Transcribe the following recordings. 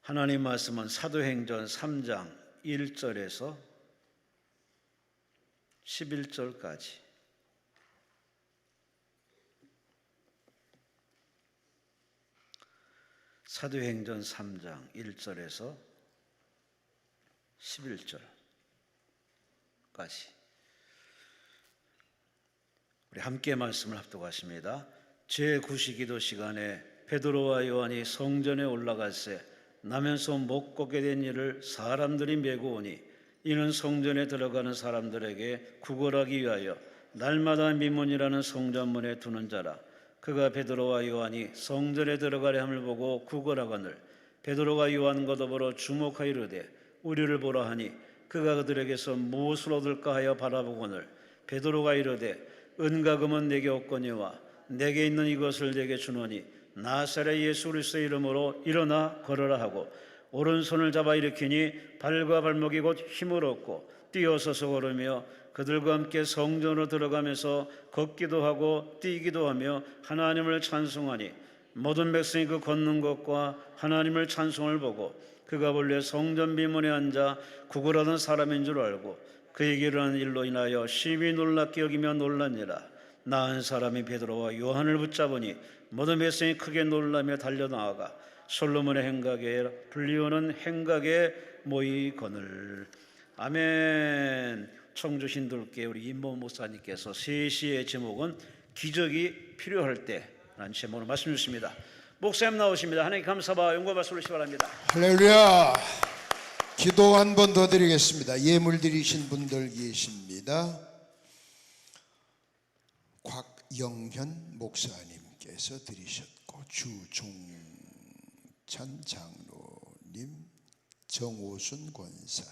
하나님 말씀은 사도행전 3장 1절에서 11절까지 사도행전 3장 1절에서 11절까지 우리 함께 말씀을 합독하십니다. 제9시기도 시간에 베드로와 요한이 성전에 올라갈새 나면서 못 걷게 된 이를 사람들이 메고 오니 이는 성전에 들어가는 사람들에게 구걸하기 위하여 날마다 미문이라는 성전문에 두는 자라. 그가 베드로와 요한이 성전에 들어가려 함을 보고 구걸하거늘 베드로가 요한과 더불어 주목하여 이르되 우리를 보라 하니 그가 그들에게서 무엇을 얻을까 하여 바라보거늘 베드로가 이르되 은과 금은 내게 없거니와 내게 있는 이것을 내게 주노니 나사렛 예수 그리스도의 이름으로 일어나 걸으라 하고 오른손을 잡아 일으키니 발과 발목이 곧 힘을 얻고 뛰어서서 걸으며 그들과 함께 성전으로 들어가면서 걷기도 하고 뛰기도 하며 하나님을 찬송하니 모든 백성이 그 걷는 것과 하나님을 찬송을 보고 그가 본래 성전 비문에 앉아 구걸하던 사람인 줄 알고 그에게 일어난 일로 인하여 심히 놀랍게 여기며 놀랐니라. 나은 사람이 베드로와 요한을 붙잡으니 모든 백성이 크게 놀라며 달려나아가 솔로몬의 행각에 불리우는 행각에 모이거늘. 아멘. 청주신들께 우리 임모 목사님께서 세 시의 제목은 기적이 필요할 때라는 제목으로 말씀 주십니다. 목사님 나오십니다. 하나님 감사와 영광 말씀 주시기 바랍니다. 할렐루야. 기도 한 번 더 드리겠습니다. 예물 드리신 분들 계십니다. 곽영현 목사님께서 드리셨고 주종찬 장로님, 정오순 권사,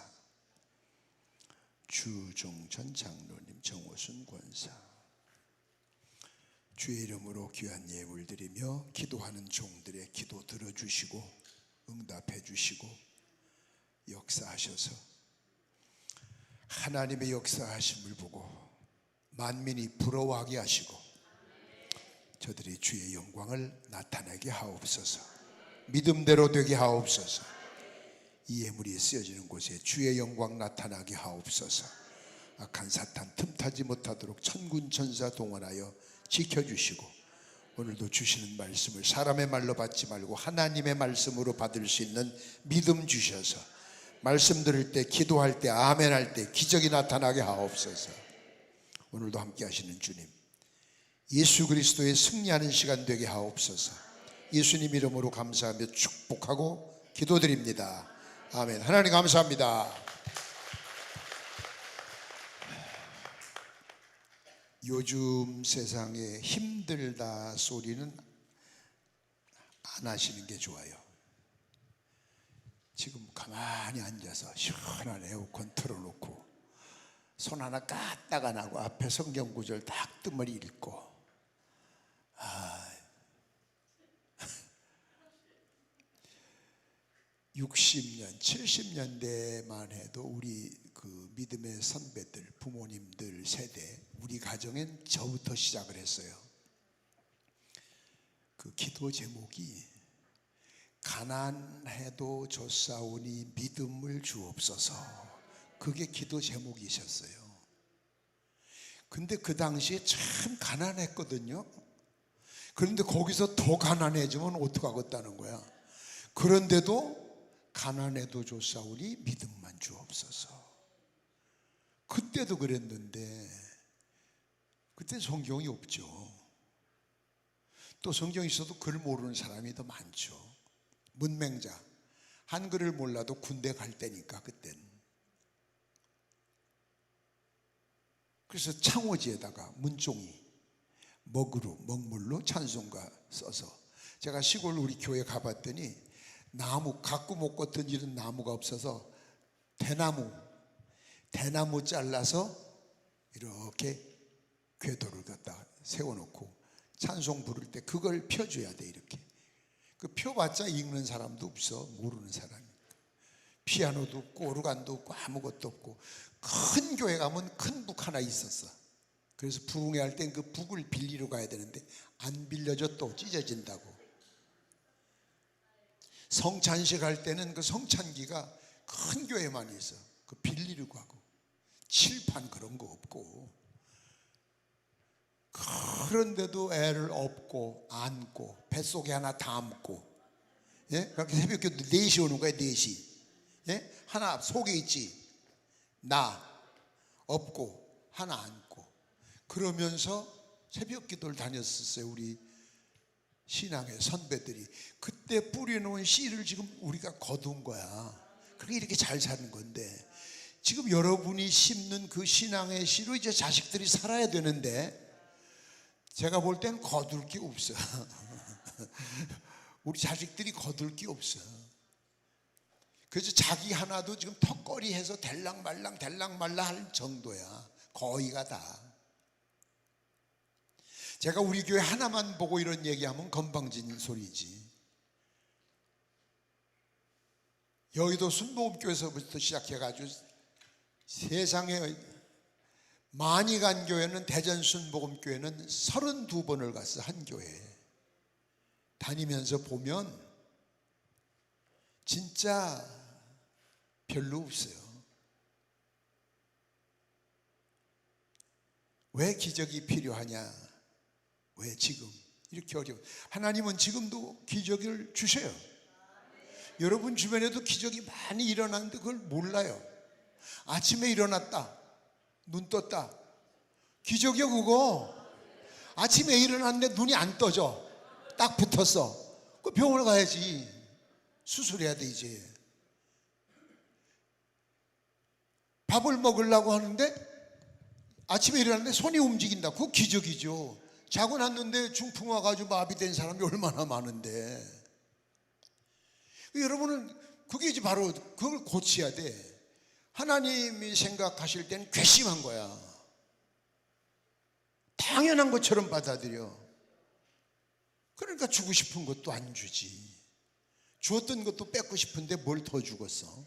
주종찬 장로님, 정오순 권사, 주의 이름으로 귀한 예물 드리며 기도하는 종들의 기도 들어주시고 응답해 주시고 역사하셔서 하나님의 역사하심을 보고 만민이 부러워하게 하시고 저들이 주의 영광을 나타내게 하옵소서. 믿음대로 되게 하옵소서. 이 예물이 쓰여지는 곳에 주의 영광 나타나게 하옵소서. 악한 사탄 틈타지 못하도록 천군 천사 동원하여 지켜주시고 오늘도 주시는 말씀을 사람의 말로 받지 말고 하나님의 말씀으로 받을 수 있는 믿음 주셔서 말씀 들을 때, 기도할 때, 아멘 할 때 기적이 나타나게 하옵소서. 오늘도 함께 하시는 주님, 예수 그리스도의 승리하는 시간 되게 하옵소서. 예수님 이름으로 감사하며 축복하고 기도드립니다. 아멘. 하나님 감사합니다. 요즘 세상에 힘들다 소리는 안 하시는 게 좋아요. 지금 가만히 앉아서 시원한 에어컨 틀어놓고 손 하나 까딱 안 하고 앞에 성경 구절 딱 뜸을 읽고 60년, 70년대만 해도 우리 그 믿음의 선배들, 부모님들 세대, 우리 가정엔 저부터 시작을 했어요. 그 기도 제목이 가난해도 좋사오니 믿음을 주옵소서. 그게 기도 제목이셨어요. 근데 그 당시에 참 가난했거든요. 그런데 거기서 더 가난해지면 어떡하겠다는 거야. 그런데도 가난해도 좋사오니 믿음만 주옵소서. 그때도 그랬는데 그때 성경이 없죠. 또 성경이 있어도 글 모르는 사람이 더 많죠. 문맹자, 한글을 몰라도 군대 갈 때니까 그땐. 그래서 창호지에다가 문종이 먹물로 찬송가 써서 제가 시골 우리 교회 가봤더니 나무, 갖고 먹고 던지는 나무가 없어서 대나무 잘라서 이렇게 궤도를 갖다 세워놓고 찬송 부를 때 그걸 펴줘야 돼. 이렇게 그 펴봤자 읽는 사람도 없어. 모르는 사람이. 피아노도 없고 오르간도 없고 아무것도 없고. 큰 교회 가면 큰 북 하나 있었어. 그래서 부흥회 할 땐 그 북을 빌리러 가야 되는데 안 빌려줘. 또 찢어진다고. 성찬식 할 때는 그 성찬기가 큰 교회만 있어. 그 빌리려고 하고 칠판 그런 거 없고, 그런데도 애를 업고 안고 뱃속에 하나 담고, 예? 그렇게 새벽기도 4시 오는 거야. 4시. 예? 하나 속에 있지, 나 업고 하나 안고, 그러면서 새벽기도를 다녔었어요. 우리 신앙의 선배들이. 그때 뿌려놓은 씨를 지금 우리가 거둔 거야. 그게 이렇게 잘 사는 건데, 지금 여러분이 심는 그 신앙의 씨로 이제 자식들이 살아야 되는데, 제가 볼 땐 거둘 게 없어. 우리 자식들이 거둘 게 없어. 그래서 자기 하나도 지금 턱걸이 해서 될랑말랑 할 정도야. 거의가 다. 제가 우리 교회 하나만 보고 이런 얘기하면 건방진 소리지. 여의도 순복음교회에서부터 시작해가지고 세상에 많이 간 교회는, 대전 순복음교회는 32번을 갔어. 한 교회에 다니면서 보면 진짜 별로 없어요. 왜 기적이 필요하냐? 왜 지금 이렇게 어려워? 하나님은 지금도 기적을 주셔요. 여러분 주변에도 기적이 많이 일어나는데 그걸 몰라요. 아침에 일어났다, 눈 떴다, 기적이요 그거. 아침에 일어났는데 눈이 안 떠져, 딱 붙었어. 그 병원에 가야지. 수술해야 돼. 이제 밥을 먹으려고 하는데 아침에 일어났는데 손이 움직인다. 그거 기적이죠. 자고 났는데 중풍 와가지고 마비된 사람이 얼마나 많은데. 여러분은 그게 이제 바로 그걸 고쳐야 돼. 하나님이 생각하실 땐 괘씸한 거야. 당연한 것처럼 받아들여. 그러니까 주고 싶은 것도 안 주지. 주었던 것도 뺏고 싶은데 뭘 더 주겠어?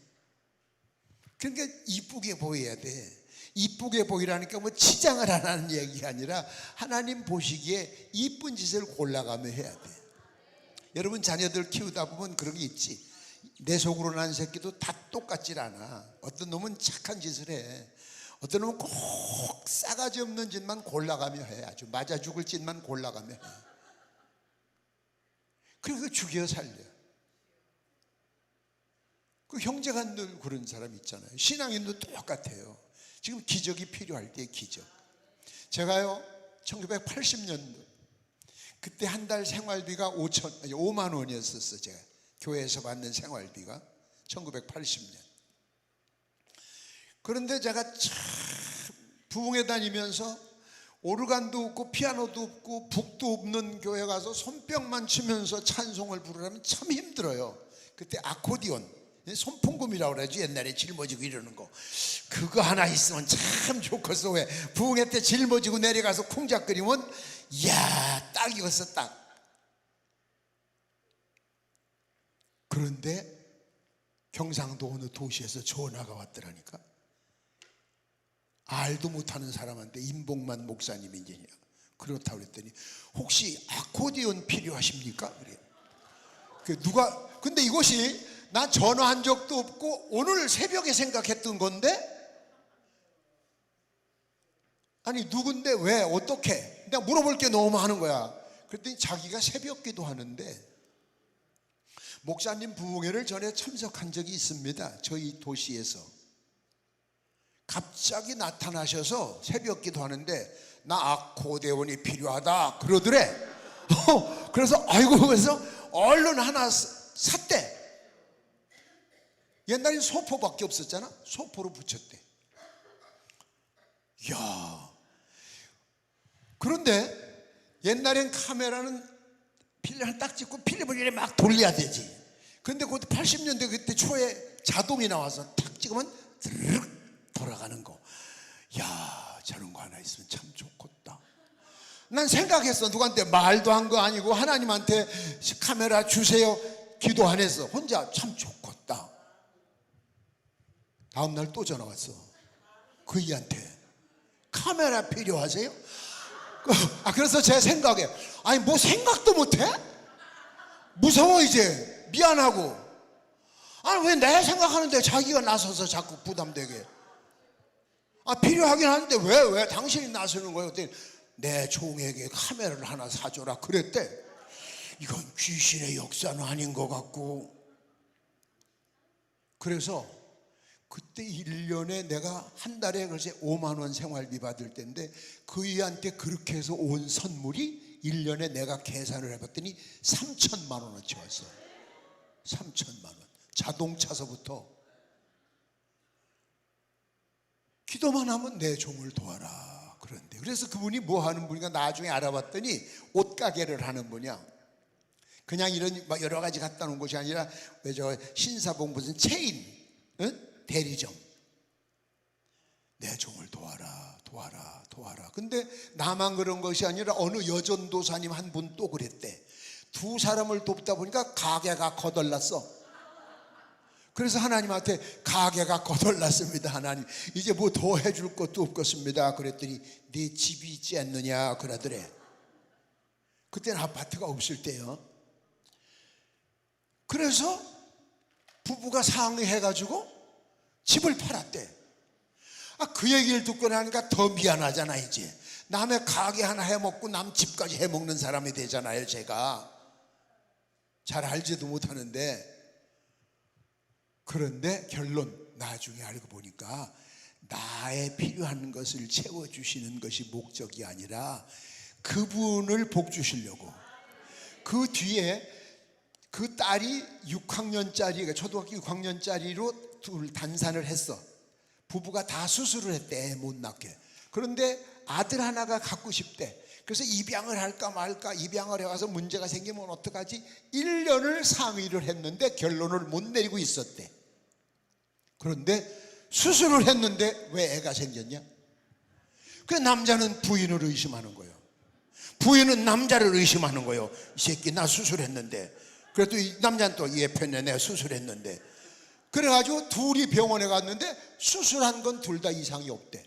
그러니까 이쁘게 보여야 돼. 이쁘게 보이라니까 뭐 치장을 안 하는 얘기가 아니라 하나님 보시기에 이쁜 짓을 골라가며 해야 돼. 여러분 자녀들 키우다 보면 그런 게 있지. 내 속으로 난 새끼도 다 똑같질 않아. 어떤 놈은 착한 짓을 해. 어떤 놈은 꼭 싸가지 없는 짓만 골라가며 해. 아주 맞아 죽을 짓만 골라가며 해. 그래서 죽여 살려. 그 형제가 늘 그런 사람 있잖아요. 신앙인도 똑같아요. 지금 기적이 필요할 때 기적. 제가요 1980년도 그때 한 달 생활비가 5만 원이었었어. 제가 교회에서 받는 생활비가 1980년. 그런데 제가 참 부흥회 다니면서 오르간도 없고 피아노도 없고 북도 없는 교회 가서 손뼉만 치면서 찬송을 부르려면 참 힘들어요. 그때 아코디온, 손풍금이라고 그러지. 옛날에 짊어지고 이러는 거. 그거 하나 있으면 참 좋겠어. 왜 부흥회 때 짊어지고 내려가서 쿵작거리면 이야 딱이었어. 딱. 그런데 경상도 어느 도시에서 전화가 왔더라니까. 알도 못하는 사람한테 임봉만 목사님인지 그렇다고 그랬더니 혹시 아코디언 필요하십니까? 그래. 누가 근데 이것이 나 전화한 적도 없고 오늘 새벽에 생각했던 건데, 아니 누군데 왜 어떻게 내가 물어볼 게 너무 많은 거야. 그랬더니 자기가 새벽 기도하는데 목사님 부흥회를 전에 참석한 적이 있습니다. 저희 도시에서. 갑자기 나타나셔서 새벽 기도하는데 나 아코디언이 필요하다 그러더래. 그래서 아이고, 그래서 얼른 하나 샀대. 옛날엔 소포밖에 없었잖아. 소포로 붙였대. 이야. 그런데 옛날엔 카메라는 필름을 딱 찍고 필름을 이렇게 막 돌려야 되지. 근데 그때 80년대 그때 초에 자동이 나와서 탁 찍으면 드르륵 돌아가는 거. 야, 저런 거 하나 있으면 참 좋겠다. 난 생각했어. 누구한테 말도 한 거 아니고 하나님한테 카메라 주세요 기도 안 했어. 혼자 참 좋겠다. 다음날 또 전화 왔어. 그이한테 카메라 필요하세요? 그래서 제 생각에 아니 뭐 생각도 못해? 무서워 이제. 미안하고, 아니 왜 내 생각하는데 자기가 나서서 자꾸 부담되게. 필요하긴 한데 왜 당신이 나서는 거예요? 그랬더니 내 종에게 카메라를 하나 사줘라 그랬대. 이건 귀신의 역사는 아닌 것 같고. 그래서 그때 1년에 내가 한 달에 글쎄 5만 원 생활비 받을 때인데 그이한테 그렇게 해서 온 선물이 1년에 내가 계산을 해봤더니 3천만 원어치 왔어. 3천만 원. 자동차서부터. 기도만 하면 내 종을 도와라 그런데. 그래서 그분이 뭐 하는 분인가 나중에 알아봤더니 옷가게를 하는 분이야. 그냥 이런 막 여러 가지 갖다 놓은 곳이 아니라 왜 저 신사봉 무슨 체인, 응? 대리점. 내 종을 도와라 도와라 도와라. 근데 나만 그런 것이 아니라 어느 여전도사님 한 분 또 그랬대. 두 사람을 돕다 보니까 가게가 거덜났어. 그래서 하나님한테 가게가 거덜났습니다. 하나님 이제 뭐 더 해줄 것도 없겠습니다. 그랬더니 네 집이 있지 않느냐 그러더래. 그때는 아파트가 없을 때요. 그래서 부부가 상의해가지고 집을 팔았대. 그 얘기를 듣고 나니까 더 미안하잖아. 이제 남의 가게 하나 해먹고 남 집까지 해먹는 사람이 되잖아요. 제가 잘 알지도 못하는데. 그런데 결론 나중에 알고 보니까 나의 필요한 것을 채워주시는 것이 목적이 아니라 그분을 복 주시려고. 그 뒤에 그 딸이 6학년짜리 초등학교 6학년짜리로 둘 단산을 했어. 부부가 다 수술을 했대. 애 못 낳게. 그런데 아들 하나가 갖고 싶대. 그래서 입양을 할까 말까. 입양을 해와서 문제가 생기면 어떡하지. 1년을 상의를 했는데 결론을 못 내리고 있었대. 그런데 수술을 했는데 왜 애가 생겼냐? 그 남자는 부인을 의심하는 거예요. 부인은 남자를 의심하는 거예요. 이 새끼 나 수술했는데. 그래도 이 남자는 또 얘 편에 내가 수술했는데. 그래가지고 둘이 병원에 갔는데 수술한 건 둘 다 이상이 없대.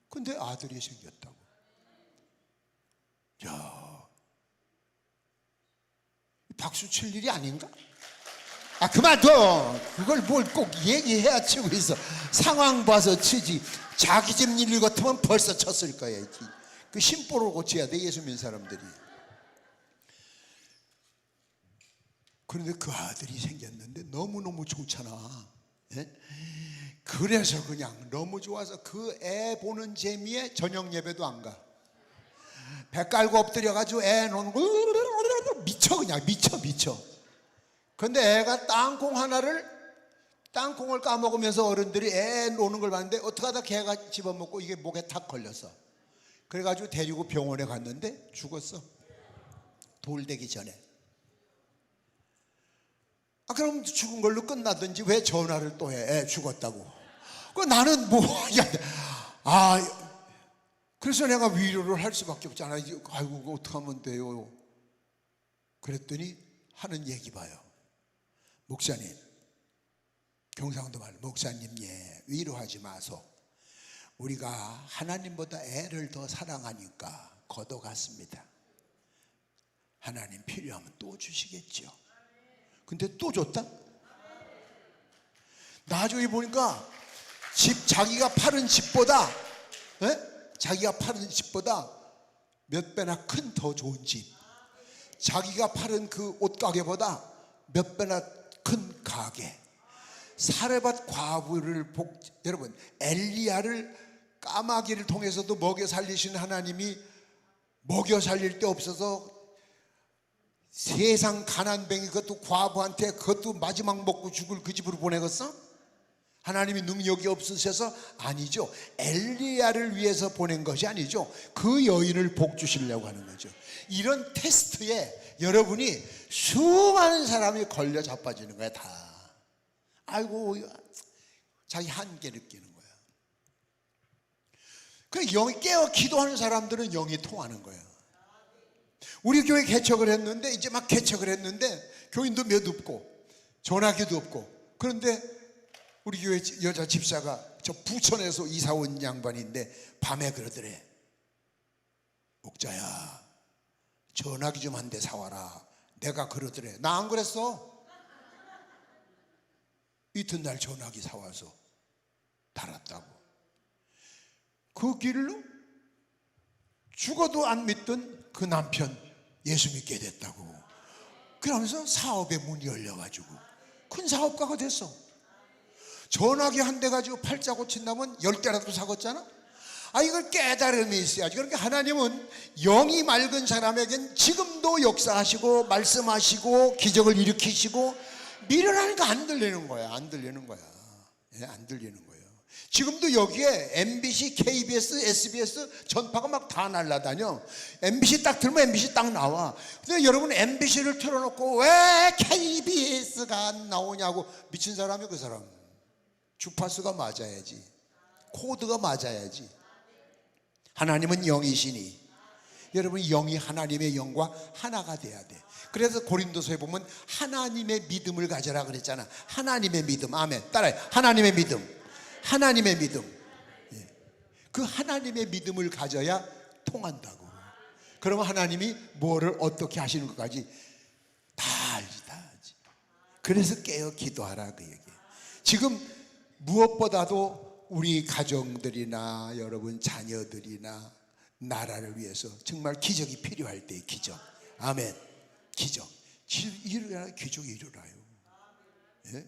근데 아들이 생겼다고. 야, 박수 칠 일이 아닌가? 그만둬. 그걸 뭘 꼭 얘기해야 치고 있어. 상황 봐서 치지. 자기 집 일 같으면 벌써 쳤을 거야. 그 심보를 고쳐야 돼. 예수 믿는 사람들이. 그런데 그 아들이 생겼는데 너무너무 좋잖아. 예? 그래서 그냥 너무 좋아서 그 애 보는 재미에 저녁 예배도 안 가. 배 깔고 엎드려가지고 애 노는 거 미쳐. 그냥 미쳐. 근데 애가 땅콩을 까먹으면서 어른들이 애 노는 걸 봤는데 어떡하다 걔가 집어먹고 이게 목에 탁 걸렸어. 그래가지고 데리고 병원에 갔는데 죽었어. 돌되기 전에. 그럼 죽은 걸로 끝나든지 왜 전화를 또 해? 애 죽었다고. 나는 그래서 내가 위로를 할 수밖에 없잖아. 아이고 어떡하면 돼요. 그랬더니 하는 얘기 봐요. 목사님, 경상도 말 목사님 위로하지 마소. 우리가 하나님보다 애를 더 사랑하니까 걷어갔습니다. 하나님 필요하면 또 주시겠죠. 근데 또 줬다? 나중에 보니까 자기가 파는 집보다 몇 배나 큰 더 좋은 집, 자기가 파는 그 옷가게보다 몇 배나 큰 가게, 사레밧 과부를 여러분 엘리야를 까마귀를 통해서도 먹여 살리신 하나님이 먹여 살릴 데 없어서 세상 가난뱅이 그것도 과부한테 그것도 마지막 먹고 죽을 그 집으로 보내겠어? 하나님이 능력이 없으셔서? 아니죠. 엘리야를 위해서 보낸 것이 아니죠. 그 여인을 복 주시려고 하는 거죠. 이런 테스트에 여러분이 수많은 사람이 걸려 자빠지는 거야. 다. 아이고 자기 한계 느끼는 거야. 그 영이 깨어 기도하는 사람들은 영이 통하는 거야. 우리 교회 개척을 했는데 이제 막 개척을 했는데 교인도 몇 없고 전화기도 없고. 그런데 우리 교회 여자 집사가 저 부천에서 이사 온 양반인데 밤에 그러더래. 목자야 전화기 좀 한 대 사와라. 내가 그러더래. 나 안 그랬어. 이튿날 전화기 사와서 달았다고. 그 길로 죽어도 안 믿던 그 남편 예수 믿게 됐다고. 그러면서 사업의 문이 열려가지고 큰 사업가가 됐어. 전화기 한 대 가지고 팔자 고친다면 10대라도 사겠잖아. 이걸 깨달음이 있어야지. 그러니까 하나님은 영이 맑은 사람에겐 지금도 역사하시고 말씀하시고 기적을 일으키시고 미련하니까 안 들리는 거야. 안 들리는 거야. 예, 안 들리는 거예요. 지금도 여기에 MBC, KBS, SBS 전파가 막 다 날라다녀. MBC 딱 들면 MBC 딱 나와. 근데 여러분 MBC를 틀어놓고 왜 KBS가 안 나오냐고. 미친 사람이 그 사람. 주파수가 맞아야지. 코드가 맞아야지. 하나님은 영이시니 여러분 영이 하나님의 영과 하나가 돼야 돼. 그래서 고린도서에 보면 하나님의 믿음을 가져라 그랬잖아. 하나님의 믿음. 아멘. 따라해. 하나님의 믿음. 하나님의 믿음. 예. 그 하나님의 믿음을 가져야 통한다고. 그러면 하나님이 뭐를 어떻게 하시는 것까지 다 알지. 그래서 깨어 기도하라 그 얘기예요. 지금 무엇보다도 우리 가정들이나 여러분 자녀들이나 나라를 위해서 정말 기적이 필요할 때의 기적. 아멘. 기적. 기적이 일어나요. 예?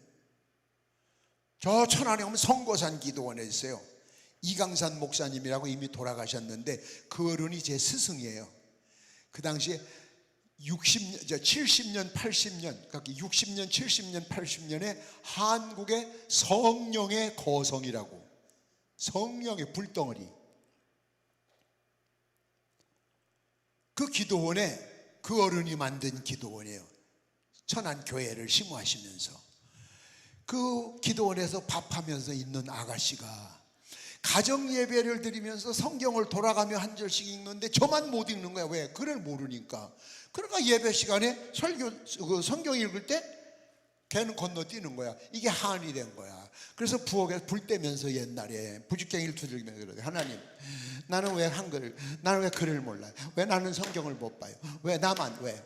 저 천안에 오면 성고산 기도원에 있어요. 이강산 목사님이라고 이미 돌아가셨는데 그 어른이 제 스승이에요. 그 당시에 70년, 80년, 60년, 70년, 80년에 한국의 성령의 거성이라고. 성령의 불덩어리. 그 기도원에 그 어른이 만든 기도원이에요. 천안교회를 심호하시면서 그 기도원에서 밥하면서 있는 아가씨가 가정 예배를 드리면서 성경을 돌아가며 한 절씩 읽는데 저만 못 읽는 거야. 왜? 글을 모르니까. 그러니까 예배 시간에 성경 읽을 때 걔는 건너뛰는 거야. 이게 한이 된 거야. 그래서 부엌에 불 떼면서 옛날에 부직갱이를 두들기면서 그러대. 하나님, 나는 왜 한글, 나는 왜 글을 몰라요? 왜 나는 성경을 못 봐요? 왜 나만 왜?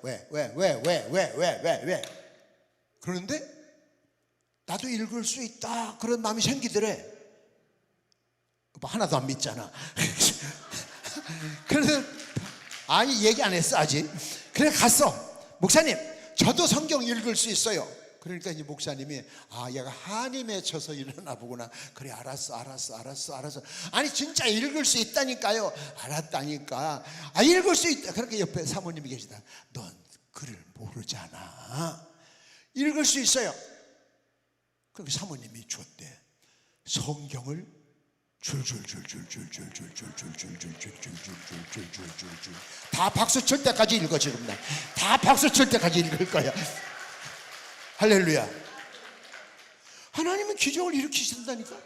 그런데 나도 읽을 수 있다 그런 마음이 생기더래. 하나도 안 믿잖아. 그래서 아니 얘기 안 했어 아직. 그래 갔어. 목사님, 저도 성경 읽을 수 있어요. 그러니까 이제 목사님이 얘가 한이 맺혀서 일어나 보구나. 그래 알았어. 아니 진짜 읽을 수 있다니까요. 알았다니까. 읽을 수 있다. 그렇게 옆에 사모님이 계시다. 넌 글을 모르잖아. 읽을 수 있어요. 그렇게 사모님이 줬대. 성경을 다 박수 칠 때까지 읽어. 지금 다 박수 칠 때까지 읽을 거야. 할렐루야. 하나님은 기적을 일으키신다니까.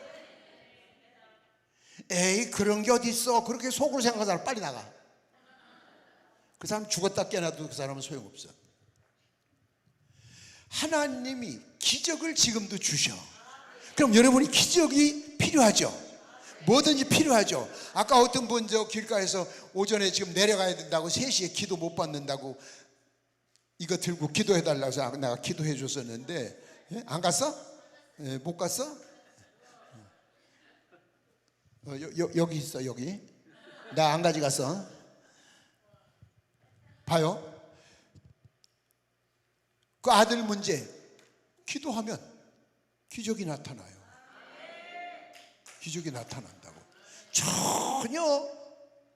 에이 그런 게 어디 있어. 그렇게 속으로 생각하는 사람 빨리 나가. 그 사람 죽었다 깨어나도 그 사람은 소용없어. 하나님이 기적을 지금도 주셔. 그럼 여러분이 기적이 필요하죠. 뭐든지 필요하죠. 아까 어떤 분 저 길가에서 오전에 지금 내려가야 된다고 3시에 기도 못 받는다고 이거 들고 기도해달라고 해서 내가 기도해 줬었는데 안 갔어? 못 갔어? 여기 있어. 여기 나 안 가져갔어. 봐요. 그 아들 문제 기도하면 기적이 나타나요. 기적이 나타난다고. 전혀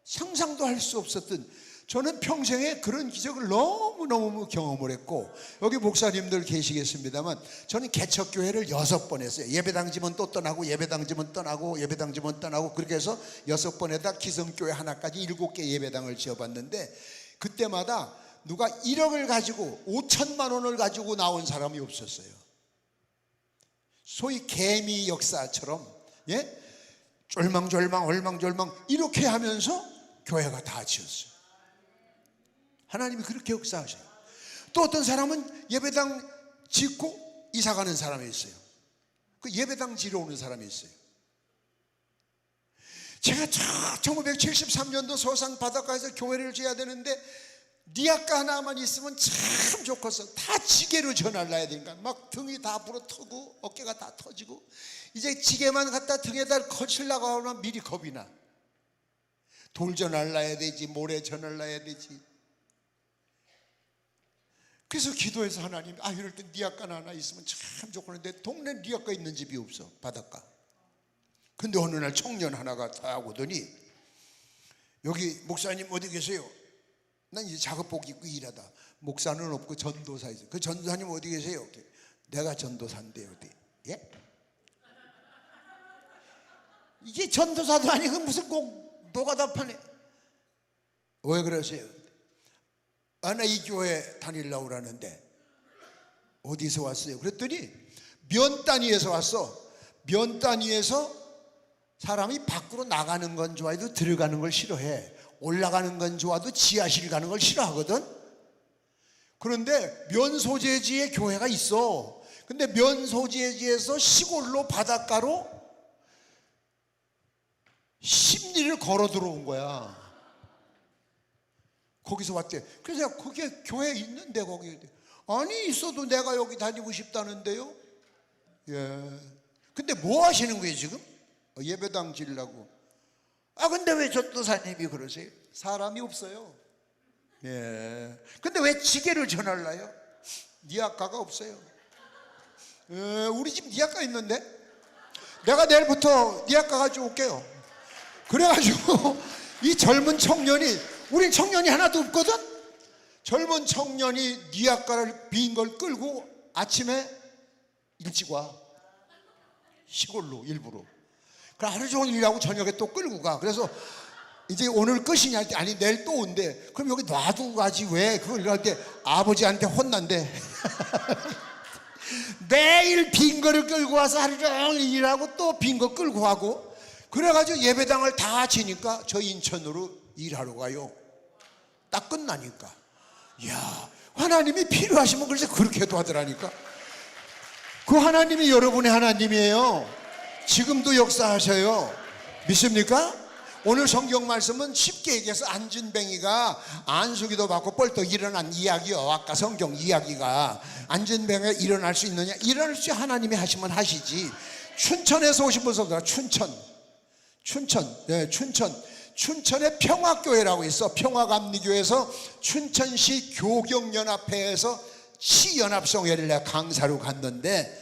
상상도 할 수 없었던, 저는 평생에 그런 기적을 너무너무 경험을 했고, 여기 목사님들 계시겠습니다만 저는 개척교회를 6번 했어요. 예배당 지면 또 떠나고 예배당 지면 떠나고 예배당 지면 떠나고 그렇게 해서 6번에다 기성교회 하나까지 7개 예배당을 지어봤는데, 그때마다 누가 1억을 가지고 5천만 원을 가지고 나온 사람이 없었어요. 소위 개미 역사처럼 쫄망쫄망 얼망졸망 이렇게 하면서 교회가 다 지었어요. 하나님이 그렇게 역사하셔요. 또 어떤 사람은 예배당 짓고 이사가는 사람이 있어요. 그 예배당 지러 오는 사람이 있어요. 제가 1973년도 서산 바닷가에서 교회를 지어야 되는데 니아까 하나만 있으면 참 좋겠어. 다 지게로 전할라야 되니까 막 등이 다 불어터고 어깨가 다 터지고, 이제 지게만 갖다 등에다 거치려고 하면 미리 겁이 나. 돌 전할라야 되지, 모래 전할라야 되지. 그래서 기도해서 하나님, 이럴 때 니아까 하나 있으면 참 좋겠는데 동네 니아까 있는 집이 없어, 바닷가. 근데 어느 날 청년 하나가 딱 오더니, 여기 목사님 어디 계세요? 난 이제 작업복 입고 일하다. 목사는 없고 전도사 있어요. 그 전도사님 어디 계세요? 내가 전도사인데 어디? 예? 이게 전도사도 아니고 무슨 꼭 노가다파네. 왜 그러세요? 나 이 교회 다니려고 그러는데. 어디서 왔어요? 그랬더니 면단위에서 왔어. 면단위에서 사람이 밖으로 나가는 건 좋아해도 들어가는 걸 싫어해. 올라가는 건 좋아도 지하실 가는 걸 싫어하거든. 그런데 면소재지에 교회가 있어. 근데 면소재지에서 시골로 바닷가로 십리를 걸어 들어온 거야. 거기서 왔대. 그래서 내가 거기에 교회 있는데, 거기. 아니, 있어도 내가 여기 다니고 싶다는데요. 예. 근데 뭐 하시는 거예요 지금? 예배당 지으려고. 근데 왜 전도사님이 그러세요? 사람이 없어요. 예. 근데 왜 지게를 전할라요? 니아까가 없어요. 우리 집 니아까 있는데? 내가 내일부터 니아까 가지고 올게요. 그래가지고 이 젊은 청년이, 우린 청년이 하나도 없거든? 젊은 청년이 니아까를 빈 걸 끌고 아침에 일찍 와. 시골로 일부러. 그럼 하루 종일 일하고 저녁에 또 끌고 가. 그래서 이제 오늘 끝이냐 할 때, 아니 내일 또 온대. 그럼 여기 놔두고 가지 왜 그걸 일할 때 아버지한테 혼난대. 매일 빈 거를 끌고 와서 하루 종일 일하고 또 빈 거 끌고 가고. 그래가지고 예배당을 다 지니까 저 인천으로 일하러 가요. 딱 끝나니까. 이야, 하나님이 필요하시면 그래서 그렇게도 하더라니까. 그 하나님이 여러분의 하나님이에요. 지금도 역사하셔요. 믿습니까? 오늘 성경 말씀은 쉽게 얘기해서 안진뱅이가 안수기도 받고 뻘떡 일어난 이야기요. 아까 성경 이야기가 안진뱅이가 일어날 수 있느냐? 일어날 수 하나님이 하시면 하시지. 춘천에서 오신 분들, 춘천에 평화교회라고 있어. 평화감리교회에서 춘천시 교경연합회에서 시연합성회를 내가 강사로 갔는데,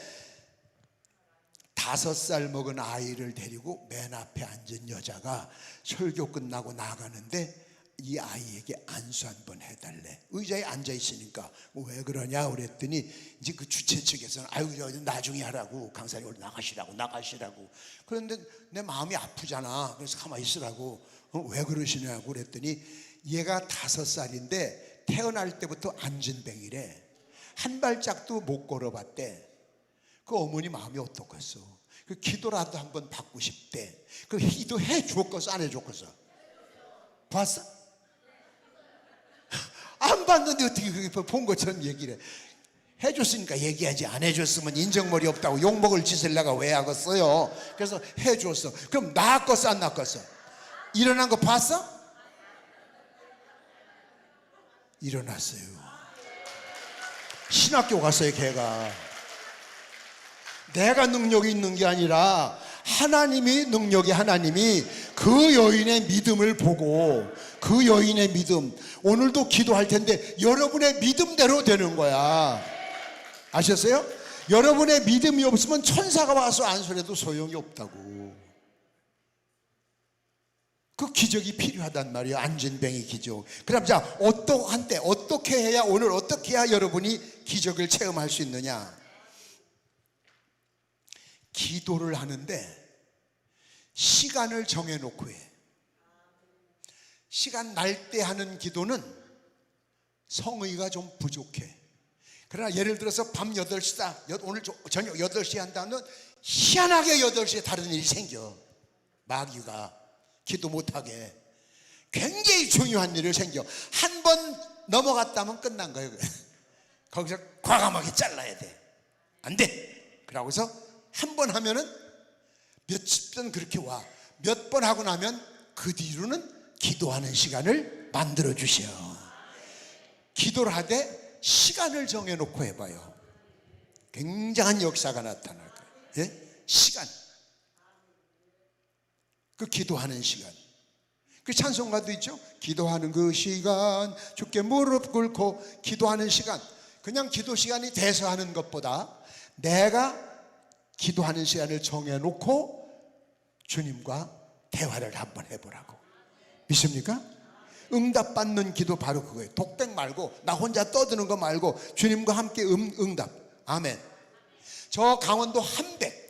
5살 먹은 아이를 데리고 맨 앞에 앉은 여자가 설교 끝나고 나가는데 이 아이에게 안수 한번 해달래. 의자에 앉아 있으니까. 왜 그러냐 그랬더니 이제 그 주최 측에서는 나중에 하라고, 강사님 오늘 나가시라고. 그런데 내 마음이 아프잖아. 그래서 가만히 있으라고. 왜 그러시냐고 그랬더니 얘가 5살인데 태어날 때부터 안진뱅이래. 한 발짝도 못 걸어봤대. 그 어머니 마음이 어떻겠어? 그 기도라도 한번 받고 싶대. 그 기도해 줬겠어, 안 해줬겠어? 봤어? 안 봤는데 어떻게 그게 본 것처럼 얘기를 해? 해줬으니까 얘기하지. 안 해줬으면 인정머리 없다고 욕먹을 짓을 내가 왜 하겠어요? 그래서 해줬어. 그럼 낳았겠어, 안 낳았겠어? 일어난 거 봤어? 일어났어요. 신학교 갔어요, 걔가. 내가 능력이 있는 게 아니라 하나님이 능력이, 하나님이 그 여인의 믿음을 보고, 그 여인의 믿음, 오늘도 기도할 텐데 여러분의 믿음대로 되는 거야. 아셨어요? 여러분의 믿음이 없으면 천사가 와서 안수해도 소용이 없다고. 그 기적이 필요하단 말이에요. 안진뱅이 기적. 그럼 자, 한때 어떻게 해야, 오늘 어떻게 해야 여러분이 기적을 체험할 수 있느냐? 기도를 하는데 시간을 정해놓고 해. 시간 날 때 하는 기도는 성의가 좀 부족해. 그러나 예를 들어서 밤 8시다. 오늘 저녁 8시에 한다면 희한하게 8시에 다른 일이 생겨. 마귀가 기도 못하게. 굉장히 중요한 일이 생겨. 한 번 넘어갔다면 끝난 거예요. 거기서 과감하게 잘라야 돼. 안 돼. 그러고서 한 번 하면은 몇십 번 그렇게 와. 몇 번 하고 나면 그 뒤로는 기도하는 시간을 만들어 주셔. 기도를 하되 시간을 정해놓고 해봐요. 굉장한 역사가 나타날 거예요. 예? 시간. 그 기도하는 시간. 그 찬송가도 있죠. 기도하는 그 시간, 주께 무릎 꿇고 기도하는 시간. 그냥 기도 시간이 돼서 하는 것보다 내가 기도하는 시간을 정해놓고 주님과 대화를 한번 해보라고. 믿습니까? 응답받는 기도 바로 그거예요. 독백 말고, 나 혼자 떠드는 거 말고 주님과 함께 응답. 아멘. 저 강원도 한백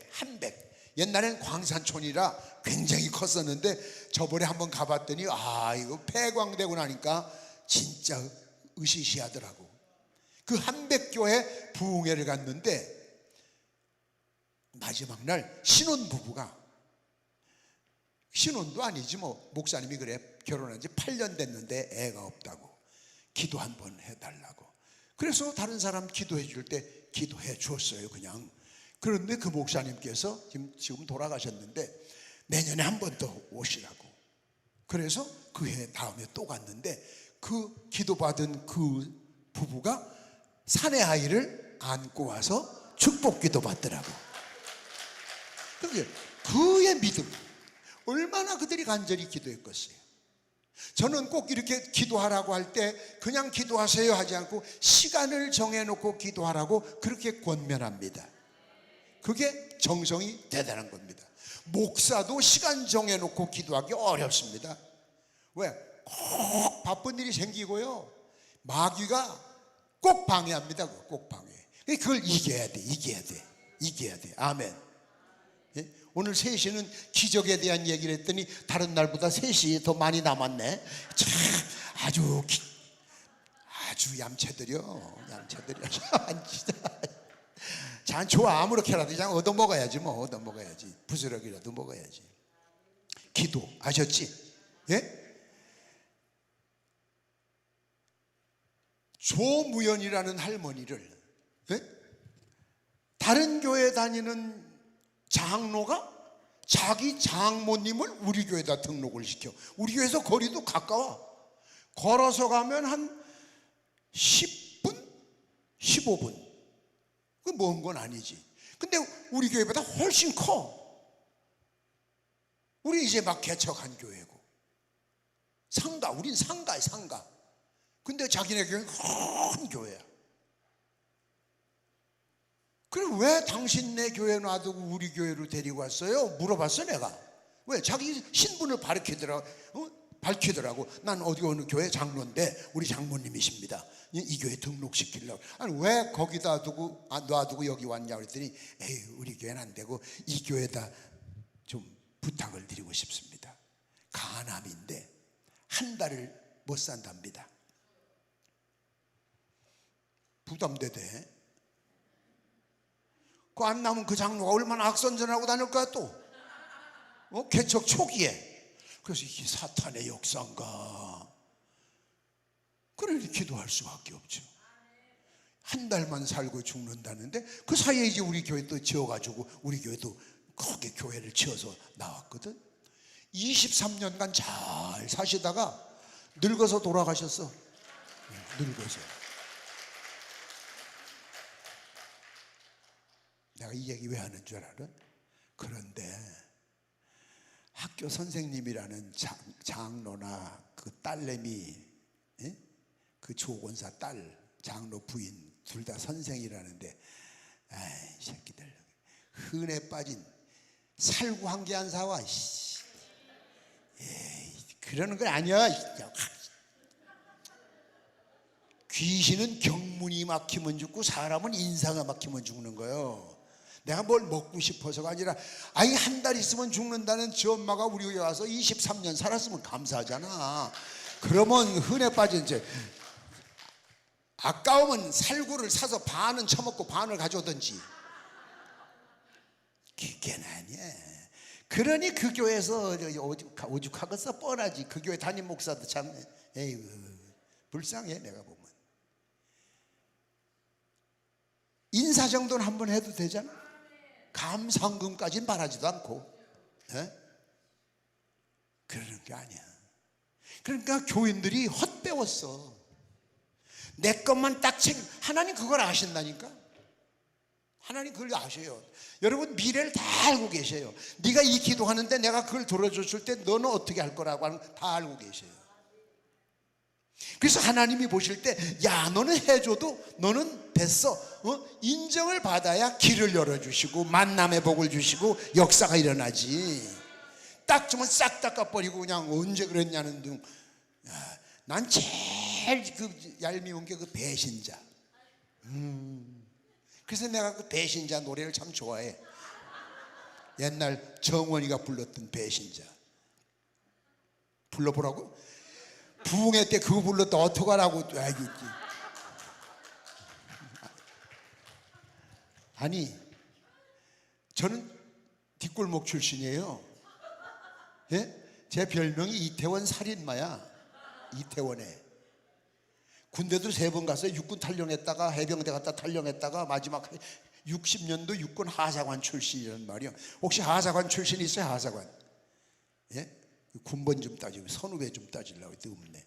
옛날엔 광산촌이라 굉장히 컸었는데 저번에 한번 가봤더니 이거 폐광되고 나니까 진짜 으시시하더라고. 그 한백교회 부흥회를 갔는데 마지막 날 신혼부부가, 신혼도 아니지 뭐, 목사님이 그래, 결혼한 지 8년 됐는데 애가 없다고 기도 한번 해달라고. 그래서 다른 사람 기도해 줄 때 기도해 주었어요 그냥. 그런데 그 목사님께서 지금 돌아가셨는데 내년에 한 번 더 오시라고. 그래서 그 해 다음에 또 갔는데 그 기도받은 그 부부가 사내 아이를 안고 와서 축복 기도 받더라고. 그의 믿음, 얼마나 그들이 간절히 기도했겠어요. 저는 꼭 이렇게 기도하라고 할 때 그냥 기도하세요 하지 않고 시간을 정해놓고 기도하라고 그렇게 권면합니다. 그게 정성이 대단한 겁니다. 목사도 시간 정해놓고 기도하기 어렵습니다. 왜? 꼭 바쁜 일이 생기고요, 마귀가 꼭 방해합니다. 꼭 방해. 그걸 이겨야 돼. 아멘. 예? 오늘 3시는 기적에 대한 얘기를 했더니 다른 날보다 3시 더 많이 남았네. 참 아주 얌체들여. 진짜. 자, 좋아. 아무렇게라도 그냥 얻어먹어야지 뭐. 얻어먹어야지. 부스러기라도 먹어야지. 기도 아셨지? 예? 조무연이라는 할머니를, 예? 다른 교회 다니는 장로가 자기 장모님을 우리 교회에다 등록을 시켜. 우리 교회에서 거리도 가까워. 걸어서 가면 한 10분? 15분. 그 먼 건 아니지. 근데 우리 교회보다 훨씬 커. 우리 이제 막 개척한 교회고. 우린 상가야, 상가. 근데 자기네 교회는 큰 교회야. 그럼 왜 당신네 교회 놔두고 우리 교회로 데리고 왔어요? 물어봤어 내가. 왜? 자기 신분을 밝히더라고. 난 어느 교회 장로인데 우리 장모님이십니다. 이 교회 등록시키려고. 아니 왜 거기다 두고 놔두고 여기 왔냐 그랬더니 에이, 우리 교회는 안 되고 이 교회에다 좀 부탁을 드리고 싶습니다. 간암인데 한 달을 못 산답니다. 부담되대. 그 안 나오면 그 장로가 얼마나 악선전하고 다닐 거야 또. 개척 초기에. 그래서 이게 사탄의 역사인가. 그러니 기도할 수밖에 없죠. 한 달만 살고 죽는다는데 그 사이에 이제 우리 교회 또 지어가지고 우리 교회도 크게 교회를 지어서 나왔거든. 23년간 잘 사시다가 늙어서 돌아가셨어. 늙어서. 내가 이 얘기 왜 하는 줄 알아? 그런데 학교 선생님이라는 장로나 그 딸내미, 그 조권사 딸, 장로 부인 둘 다 선생이라는데, 아이 새끼들 흔해 빠진 살구 한 개 안 사와. 에이, 그러는 건 아니야. 귀신은 경문이 막히면 죽고 사람은 인사가 막히면 죽는 거예요. 내가 뭘 먹고 싶어서가 아니라 아이 한 달 있으면 죽는다는 저 엄마가 우리 교회 와서 23년 살았으면 감사하잖아. 그러면 흔해 빠진 죄. 아까우면 살구를 사서 반은 처먹고 반을 가져오든지. 그게 아니야. 그러니 그 교회에서 오죽하겠어. 뻔하지. 그 교회 담임 목사도 참 에이 불쌍해. 내가 보면 인사 정도는 한번 해도 되잖아. 감상금까지는 바라지도 않고. 그러는 게 아니야. 그러니까 교인들이 헛배웠어. 내 것만 딱 하나님 그걸 아신다니까. 하나님 그걸 아셔요. 여러분 미래를 다 알고 계셔요. 네가 이 기도하는데 내가 그걸 들어줬을 때 너는 어떻게 할 거라고 하는 거 다 알고 계셔요. 그래서 하나님이 보실 때 야 너는 해줘도 너는 됐어, 인정을 받아야 길을 열어주시고 만남의 복을 주시고 역사가 일어나지. 딱 주면 싹 닦아버리고 그냥 언제 그랬냐는 등. 난 제일 그 얄미운 게 그 배신자. 그래서 내가 그 배신자 노래를 참 좋아해. 옛날 정원이가 불렀던 배신자. 불러보라고? 부흥회 때 그거 불렀다 어떡하라고. 아니 저는 뒷골목 출신이에요. 예? 제 별명이 이태원 살인마야. 이태원에 군대도 3번 가서 육군 탈영했다가 해병대 갔다 탈영했다가 마지막 60년도 육군 하사관 출신이란 말이요. 혹시 하사관 출신 있어요? 하사관? 예? 군번 좀 따지고 선후배 좀 따지려고 했더니 없네.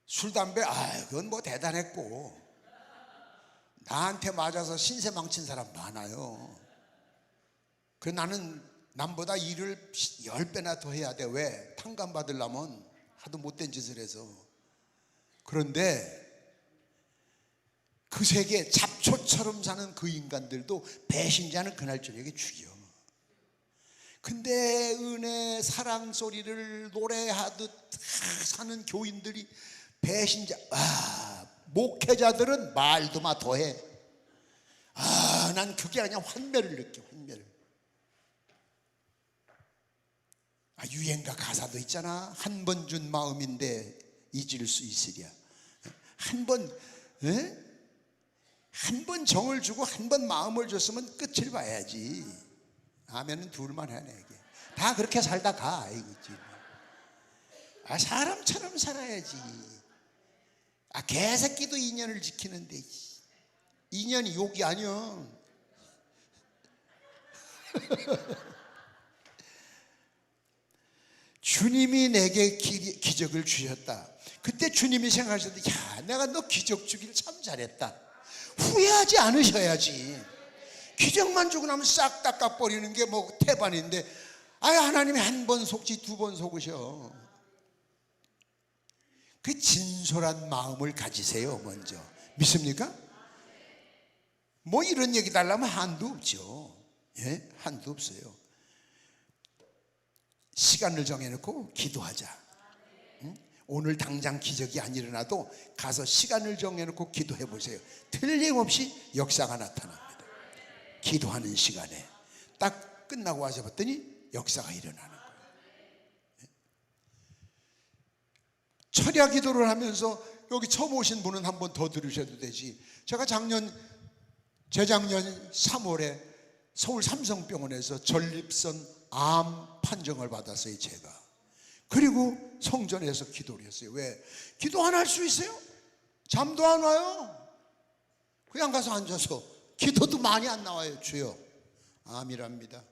술 담배 그건 뭐 대단했고 나한테 맞아서 신세 망친 사람 많아요. 그 나는 남보다 일을 10배나 더 해야 돼. 왜? 탕감 받으려면 하도 못된 짓을 해서. 그런데 그 세계 잡초처럼 사는 그 인간들도 배신자는 그날 저녁에 죽여. 근데 은혜 사랑 소리를 노래하듯 사는 교인들이 배신자. 목회자들은 말도 마 더해. 난 그게 아니야. 환멸을 느껴. 환멸을. 유행가 가사도 있잖아. 한 번 준 마음인데 잊을 수 있으랴. 한 번 정을 주고 한 번 마음을 줬으면 끝을 봐야지. 아멘은 둘만 하네. 이게 다 그렇게 살다 가. 이거지. 사람처럼 살아야지. 개새끼도 인연을 지키는데 인연이 욕이 아니야. 주님이 내게 기적을 주셨다. 그때 주님이 생각하셨는데 야 내가 너 기적 주기를 참 잘했다. 후회하지 않으셔야지. 기적만 주고 나면 싹 닦아버리는 게 뭐 태반인데 하나님이 한 번 속지 2번 속으셔. 그 진솔한 마음을 가지세요. 먼저 믿습니까? 뭐 이런 얘기 달라면 한도 없죠. 예? 한도 없어요. 시간을 정해놓고 기도하자. 오늘 당장 기적이 안 일어나도 가서 시간을 정해놓고 기도해 보세요. 틀림없이 역사가 나타납니다. 기도하는 시간에 딱 끝나고 와서 봤더니 역사가 일어나는 거예요. 철야 기도를 하면서 여기 처음 오신 분은 한 번 더 들으셔도 되지. 제가 재작년 3월에 서울 삼성병원에서 전립선 암 판정을 받았어요. 제가. 그리고 성전에서 기도를 했어요. 왜? 기도 안 할 수 있어요? 잠도 안 와요. 그냥 가서 앉아서 기도도 많이 안 나와요. 주여 암이랍니다.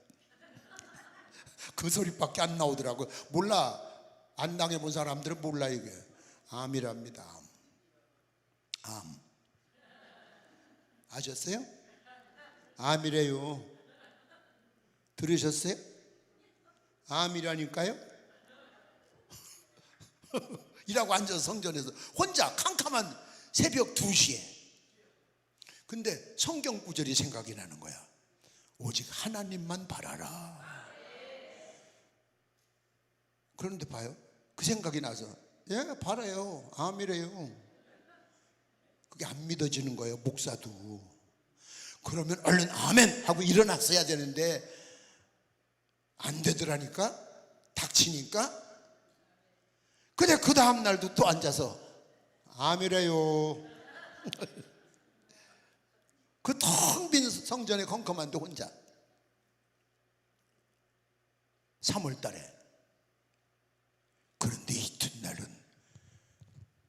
그 소리밖에 안 나오더라고요. 몰라. 안 당해본 사람들은 몰라. 이게 암이랍니다. 암 아셨어요? 암이래요. 들으셨어요? 암이라니까요. 이라고 앉아서 성전에서 혼자 캄캄한 새벽 2시에. 근데 성경 구절이 생각이 나는 거야. 오직 하나님만 바라라. 그런데 봐요. 그 생각이 나서 바라요. 암이래요. 그게 안 믿어지는 거예요. 목사도. 그러면 얼른 아멘 하고 일어났어야 되는데 안 되더라니까. 닥치니까. 근데 그 다음 날도 또 앉아서 암이래요. 그 텅 빈 성전에 컴컴한데 혼자. 3월 달에. 그런데 이튿날은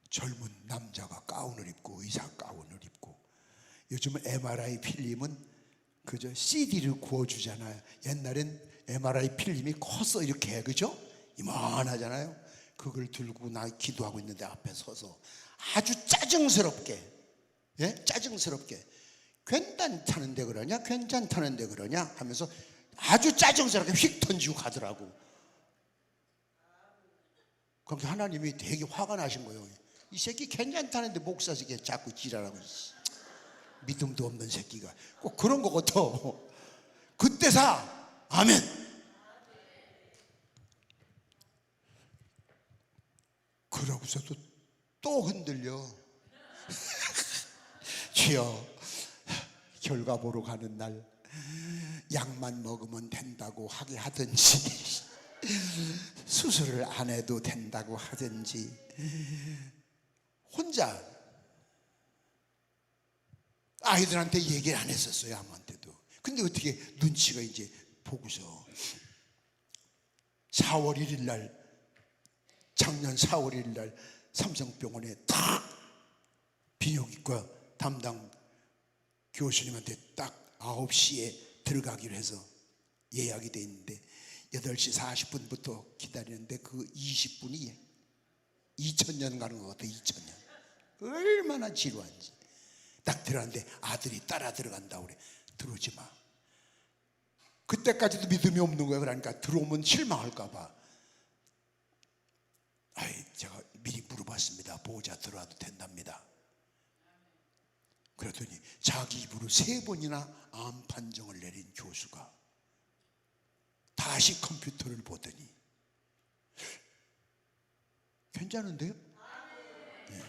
젊은 남자가 가운을 입고 의사 가운을 입고, 요즘은 MRI 필름은 그저 CD를 구워주잖아요. 옛날엔 MRI 필름이 컸어. 이렇게 그죠? 이만하잖아요. 그걸 들고 나 기도하고 있는데 앞에 서서 아주 짜증스럽게, 예? 짜증스럽게 괜찮다는데 그러냐? 괜찮다는데 그러냐? 하면서 아주 짜증스럽게 휙 던지고 가더라고. 그럼 하나님이 되게 화가 나신 거예요. 이 새끼 괜찮다는데 목사 새끼 자꾸 지랄하고 있어. 믿음도 없는 새끼가. 꼭 그런 거거든. 그때사 아멘. 그러고서도 또 흔들려. 주여, 결과 보러 가는 날 약만 먹으면 된다고 하게 하든지 수술을 안 해도 된다고 하든지 혼자 아이들한테 얘기를 안 했었어요. 아무한테도. 근데 어떻게 눈치가 이제 보고서 4월 1일 날, 작년 4월 1일 날 삼성병원에 딱 비뇨기과 담당 교수님한테 딱 9시에 들어가기로 해서 예약이 돼 있는데 8시 40분부터 기다리는데 그 20분이 2000년 가는 것 같아. 2000년. 얼마나 지루한지. 딱 들어갔는데 아들이 따라 들어간다고 그래. 들어오지 마. 그때까지도 믿음이 없는 거야. 그러니까 들어오면 실망할까 봐. 제가 미리 물어봤습니다. 보호자 들어와도 된답니다. 그랬더니 자기 입으로 3번이나 암 판정을 내린 교수가 다시 컴퓨터를 보더니 괜찮은데요? 네.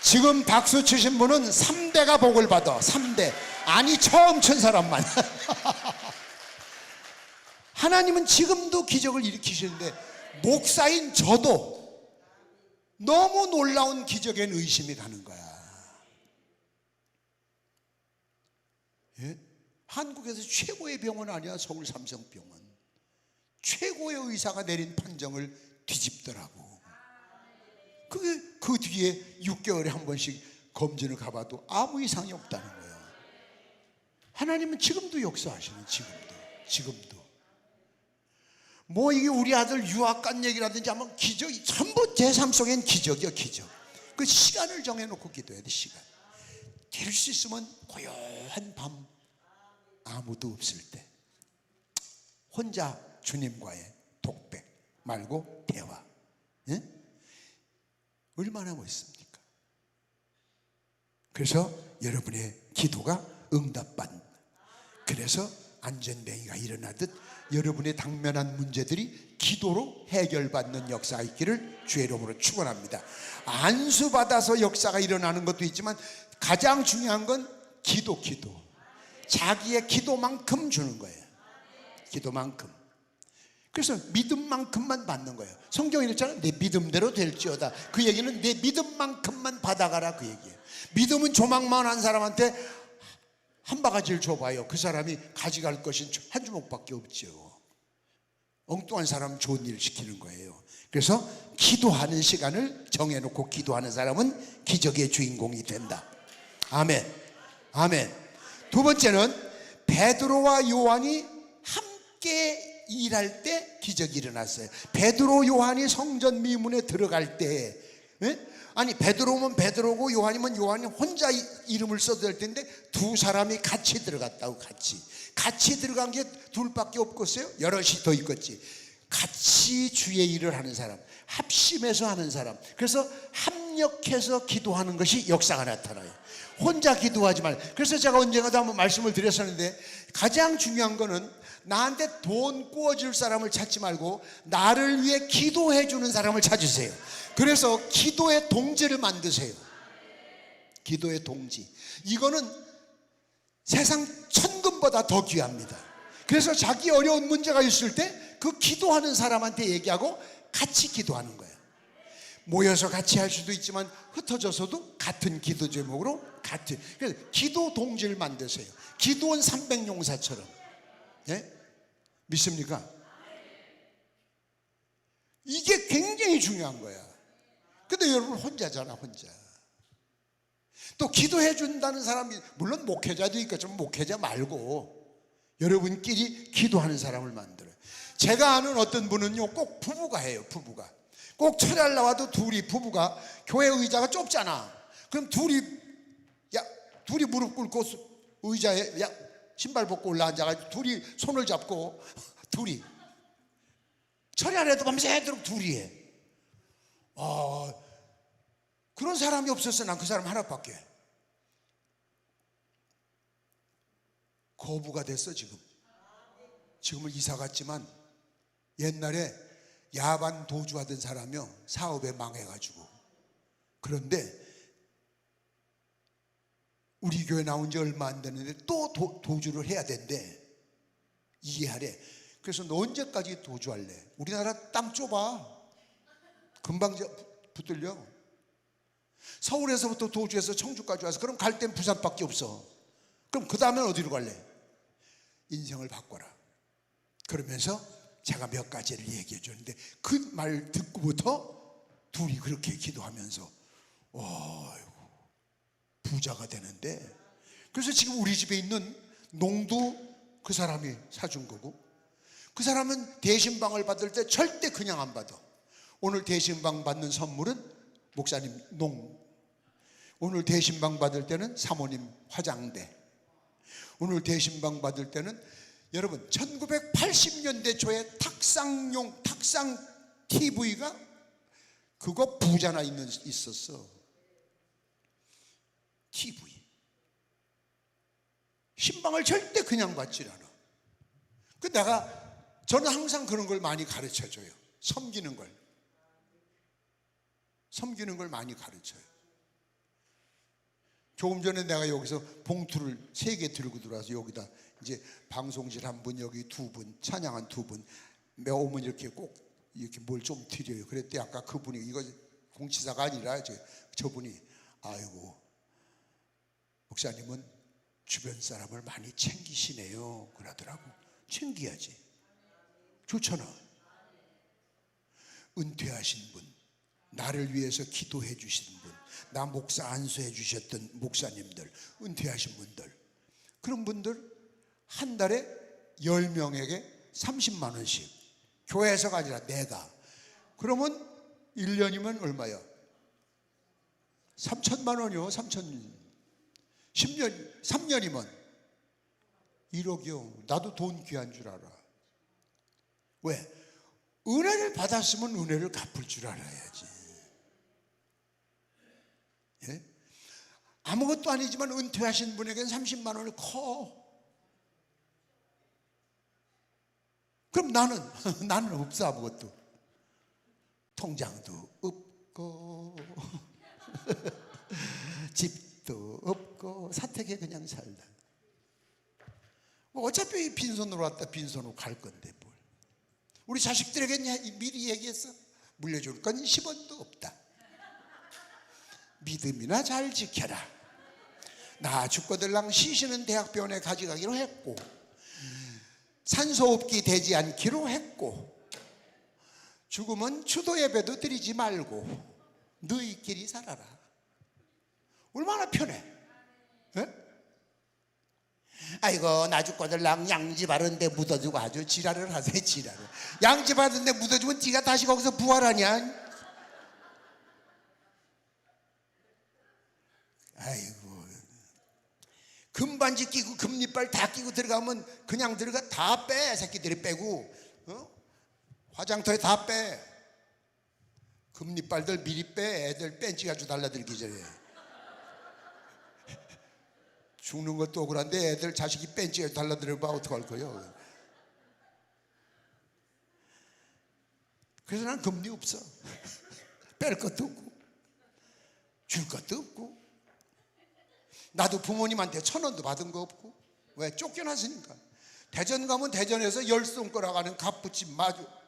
지금 박수 치신 분은 3대가 복을 받아. 3대. 아니 처음 친 사람만. 하나님은 지금도 기적을 일으키시는데 목사인 저도 너무 놀라운 기적엔 의심이 가는 거야. 예? 한국에서 최고의 병원 아니야? 서울 삼성병원. 최고의 의사가 내린 판정을 뒤집더라고. 그게 그 뒤에 6개월에 한 번씩 검진을 가봐도 아무 이상이 없다는 거예요. 하나님은 지금도 역사하시는, 지금도. 뭐 이게 우리 아들 유학 간 얘기라든지 하면 기적이 전부 제 삶 속엔 기적이요, 기적. 그 시간을 정해놓고 기도해야 돼. 시간. 될 수 있으면 고요한 밤 아무도 없을 때 혼자 주님과의 독백 말고 대화. 예? 얼마나 멋있습니까? 그래서 여러분의 기도가 응답받는, 그래서 안전뱅이가 일어나듯 여러분의 당면한 문제들이 기도로 해결받는 역사가 있기를 주의 이름으로 축원합니다. 안수받아서 역사가 일어나는 것도 있지만 가장 중요한 건 기도. 자기의 기도만큼 주는 거예요. 기도만큼. 그래서 믿음만큼만 받는 거예요. 성경에 있잖아요. 내 믿음대로 될지어다. 그 얘기는 내 믿음만큼만 받아가라, 그 얘기예요. 믿음은 조망만 한 사람한테 한 바가지를 줘봐요. 그 사람이 가져갈 것은 한 주먹밖에 없죠. 엉뚱한 사람 좋은 일을 시키는 거예요. 그래서 기도하는 시간을 정해놓고 기도하는 사람은 기적의 주인공이 된다. 아멘. 아멘. 두 번째는 베드로와 요한이 함께 일할 때 기적이 일어났어요. 베드로 요한이 성전 미문에 들어갈 때, 아니 베드로면 베드로고 요한이면 요한이 혼자 이름을 써도 될 텐데 두 사람이 같이 들어갔다고. 같이 들어간 게 둘밖에 없겠어요? 여럿이 더 있겠지. 같이 주의 일을 하는 사람, 합심해서 하는 사람. 그래서 합력해서 기도하는 것이 역사가 나타나요. 혼자 기도하지 말고. 그래서 제가 언젠가도 한번 말씀을 드렸었는데 가장 중요한 거는 나한테 돈 구워줄 사람을 찾지 말고 나를 위해 기도해 주는 사람을 찾으세요. 그래서 기도의 동지를 만드세요. 기도의 동지. 이거는 세상 천금보다 더 귀합니다. 그래서 자기 어려운 문제가 있을 때 그 기도하는 사람한테 얘기하고 같이 기도하는 거예요. 모여서 같이 할 수도 있지만 흩어져서도 같은 기도 제목으로 같은. 그래서 기도 동지를 만드세요. 기도원 300용사처럼. 네? 믿습니까? 이게 굉장히 중요한 거야. 근데 여러분 혼자잖아, 혼자. 또 기도해 준다는 사람이 물론 목회자도 있겠지만 목회자 말고 여러분끼리 기도하는 사람을 만들어요. 제가 아는 어떤 분은요, 꼭 부부가 해요. 부부가 꼭 철야를 나와도 부부가 교회 의자가 좁잖아. 그럼 둘이 무릎 꿇고 의자에 신발 벗고 올라앉아가지고 둘이 손을 잡고 둘이 철야를 해도 밤새도록 둘이 해. 그런 사람이 없었어. 난 그 사람 하나밖에. 거부가 됐어. 지금은 이사 갔지만 옛날에 야반 도주하던 사람이요, 사업에 망해가지고. 그런데 우리 교회 나온 지 얼마 안 됐는데 또 도주를 해야 된대. 이해하래. 그래서 너 언제까지 도주할래? 우리나라 땅 좁아. 금방 붙들려. 서울에서부터 도주해서 청주까지 와서 그럼 갈 땐 부산밖에 없어. 그럼 그 다음엔 어디로 갈래? 인생을 바꿔라. 그러면서 제가 몇 가지를 얘기해 줬는데 그 말 듣고부터 둘이 그렇게 기도하면서 부자가 되는데, 그래서 지금 우리 집에 있는 농도 그 사람이 사준 거고, 그 사람은 대신방을 받을 때 절대 그냥 안 받아. 오늘 대신방 받는 선물은 목사님 오늘 대신방 받을 때는 사모님 화장대, 오늘 대신방 받을 때는 여러분 1980년대 초에 탁상 TV가 그거 부자나 있었어. TV 신방을 절대 그냥 받질 않아. 저는 항상 그런 걸 많이 가르쳐줘요. 섬기는 걸 많이 가르쳐요. 조금 전에 내가 여기서 봉투를 3개 들고 들어와서 여기다 이제 방송실 1분, 여기 2분, 찬양한 2분 오면 이렇게 꼭 이렇게 뭘 좀 드려요. 그랬더니 아까 그분이, 이거 공치사가 아니라 저분이, 아이고 목사님은 주변 사람을 많이 챙기시네요 그러더라고. 챙겨야지. 좋잖아. 은퇴하신 분, 나를 위해서 기도해 주신 분, 나 목사 안수해 주셨던 목사님들, 은퇴하신 분들, 그런 분들 한 달에 10명에게 30만 원씩, 교회에서가 아니라 내가. 그러면 1년이면 얼마야? 3천만 원이요. 3년이면 1억이요. 나도 돈 귀한 줄 알아. 왜? 은혜를 받았으면 은혜를 갚을 줄 알아야지. 예? 아무것도 아니지만 은퇴하신 분에게는 30만 원이 커. 그럼 나는 없어. 아무것도. 통장도 없고 집도 없고 사택에 그냥 살다. 어차피 빈손으로 왔다 빈손으로 갈 건데 뭘. 우리 자식들에게 미리 얘기했어. 물려줄 건 10원도 없다. 믿음이나 잘 지켜라. 나 죽거들랑 시신은 대학병원에 가져가기로 했고, 산소호흡기 되지 않기로 했고, 죽으면 추도 예배도 드리지 말고 너희끼리 살아라. 얼마나 편해. 에? 아이고 나 죽거들랑 양지 바른데 묻어주고 아주 지랄을 하세요. 지랄을. 양지 바른데 묻어주면 네가 다시 거기서 부활하냐. 아이고, 금반지 끼고 금리빨 다 끼고 들어가면 그냥 들어가. 다 빼. 새끼들이 빼고 화장터에 다 빼. 금리빨들 미리 빼. 애들 뺀지 가지고 달라들기 전에. 죽는 것도 억울한데 애들 자식이 뺀지 가지고 달라들어봐 어떡할 거예요. 그래서 난 금리 없어. 뺄 것도 없고 줄 것도 없고. 나도 부모님한테 1,000원도 받은 거 없고. 왜? 쫓겨났으니까. 대전 가면 대전에서 열손가락 하는 갑부집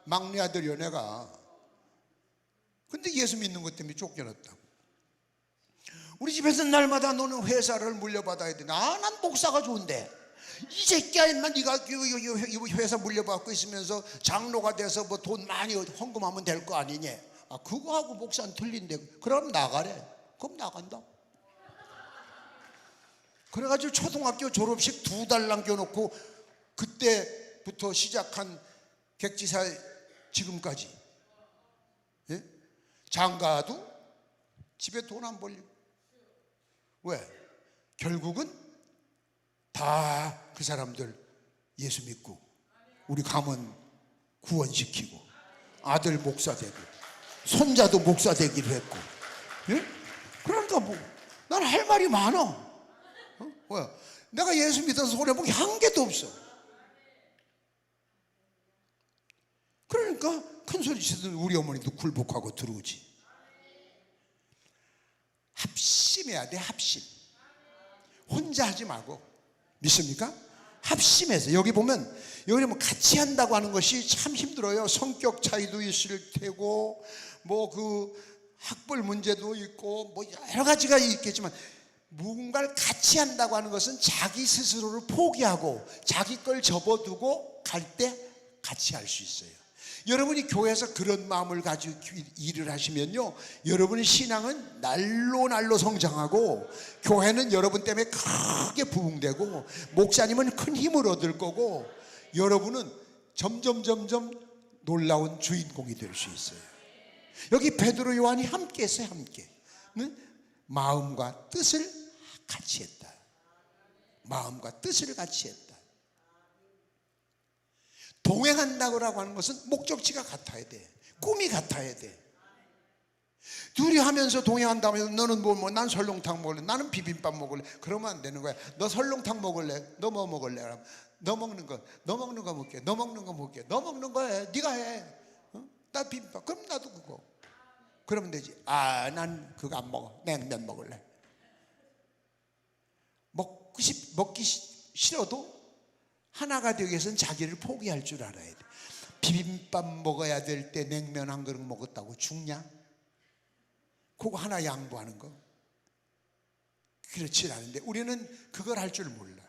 막내 아들이요 내가. 근데 예수 믿는 것 때문에 쫓겨났다고. 우리 집에서 날마다 너는 회사를 물려받아야 돼. 난 목사가 좋은데. 이 새끼야, 인마 네가 회사 물려받고 있으면서 장로가 돼서 뭐 돈 많이 헌금하면 될 거 아니냐. 그거하고 목사는 틀린데. 그럼 나가래. 그럼 나간다. 그래가지고 초등학교 졸업식 2달 남겨놓고 그때부터 시작한 객지사 지금까지. 예? 장가도 집에 돈 안 벌리고. 왜? 결국은 다 그 사람들 예수 믿고 우리 가문 구원시키고 아들 목사 되고 손자도 목사 되기로 했고. 예? 그러니까 뭐 난 할 말이 많아. 왜? 내가 예수 믿어서 손해본 게 한 개도 없어. 그러니까 큰 소리 치던 우리 어머니도 굴복하고 들어오지. 합심해야 돼. 합심. 혼자 하지 말고. 믿습니까? 합심해서. 여기 보면 같이 한다고 하는 것이 참 힘들어요. 성격 차이도 있을 테고 뭐 그 학벌 문제도 있고 뭐 여러 가지가 있겠지만, 무언가를 같이 한다고 하는 것은 자기 스스로를 포기하고 자기 걸 접어두고 갈 때 같이 할 수 있어요. 여러분이 교회에서 그런 마음을 가지고 일을 하시면요, 여러분의 신앙은 날로 성장하고 교회는 여러분 때문에 크게 부흥되고 목사님은 큰 힘을 얻을 거고 여러분은 점점 놀라운 주인공이 될 수 있어요. 여기 베드로 요한이 함께 했어요. 함께. 마음과 뜻을 같이 했다. 마음과 뜻을 같이 했다. 동행한다고 하는 것은 목적지가 같아야 돼. 꿈이 같아야 돼. 둘이 하면서 동행한다면 너는 난 설렁탕 먹을래, 나는 비빔밥 먹을래. 그러면 안 되는 거야. 너 설렁탕 먹을래? 너 뭐 먹을래? 그럼 너 먹는 거 먹게. 너 먹는 거 먹게. 너 먹는 거 해. 네가 해. 나 비빔밥. 그럼 나도 그거. 그러면 되지. 난 그거 안 먹어. 냉면 먹을래. 먹기 싫어도 하나가 되기 위해서는 자기를 포기할 줄 알아야 돼. 비빔밥 먹어야 될 때 냉면 한 그릇 먹었다고 죽냐? 그거 하나 양보하는 거. 그렇지 않은데 우리는 그걸 할 줄 몰라.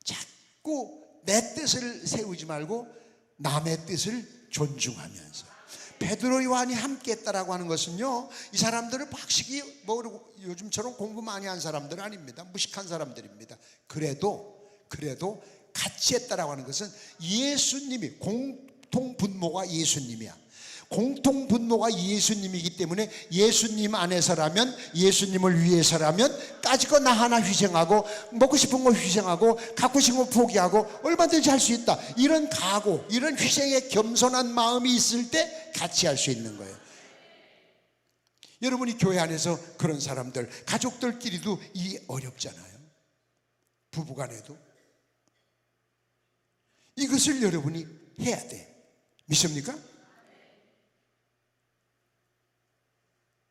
자꾸 내 뜻을 세우지 말고 남의 뜻을 존중하면서. 베드로 요한이 함께 했다라고 하는 것은요, 이 사람들을 박식이 요즘처럼 공부 많이 한 사람들은 아닙니다. 무식한 사람들입니다. 그래도 같이 했다라고 하는 것은 예수님이, 공통 분모가 예수님이야. 공통 분모가 예수님이기 때문에 예수님 안에서라면, 예수님을 위해서라면 까짓거 나 하나 희생하고 먹고 싶은 거 희생하고 갖고 싶은 거 포기하고 얼마든지 할 수 있다. 이런 각오, 이런 희생의 겸손한 마음이 있을 때 같이 할 수 있는 거예요. 여러분이 교회 안에서 그런 사람들, 가족들끼리도 이 어렵잖아요. 부부간에도. 이것을 여러분이 해야 돼. 믿습니까?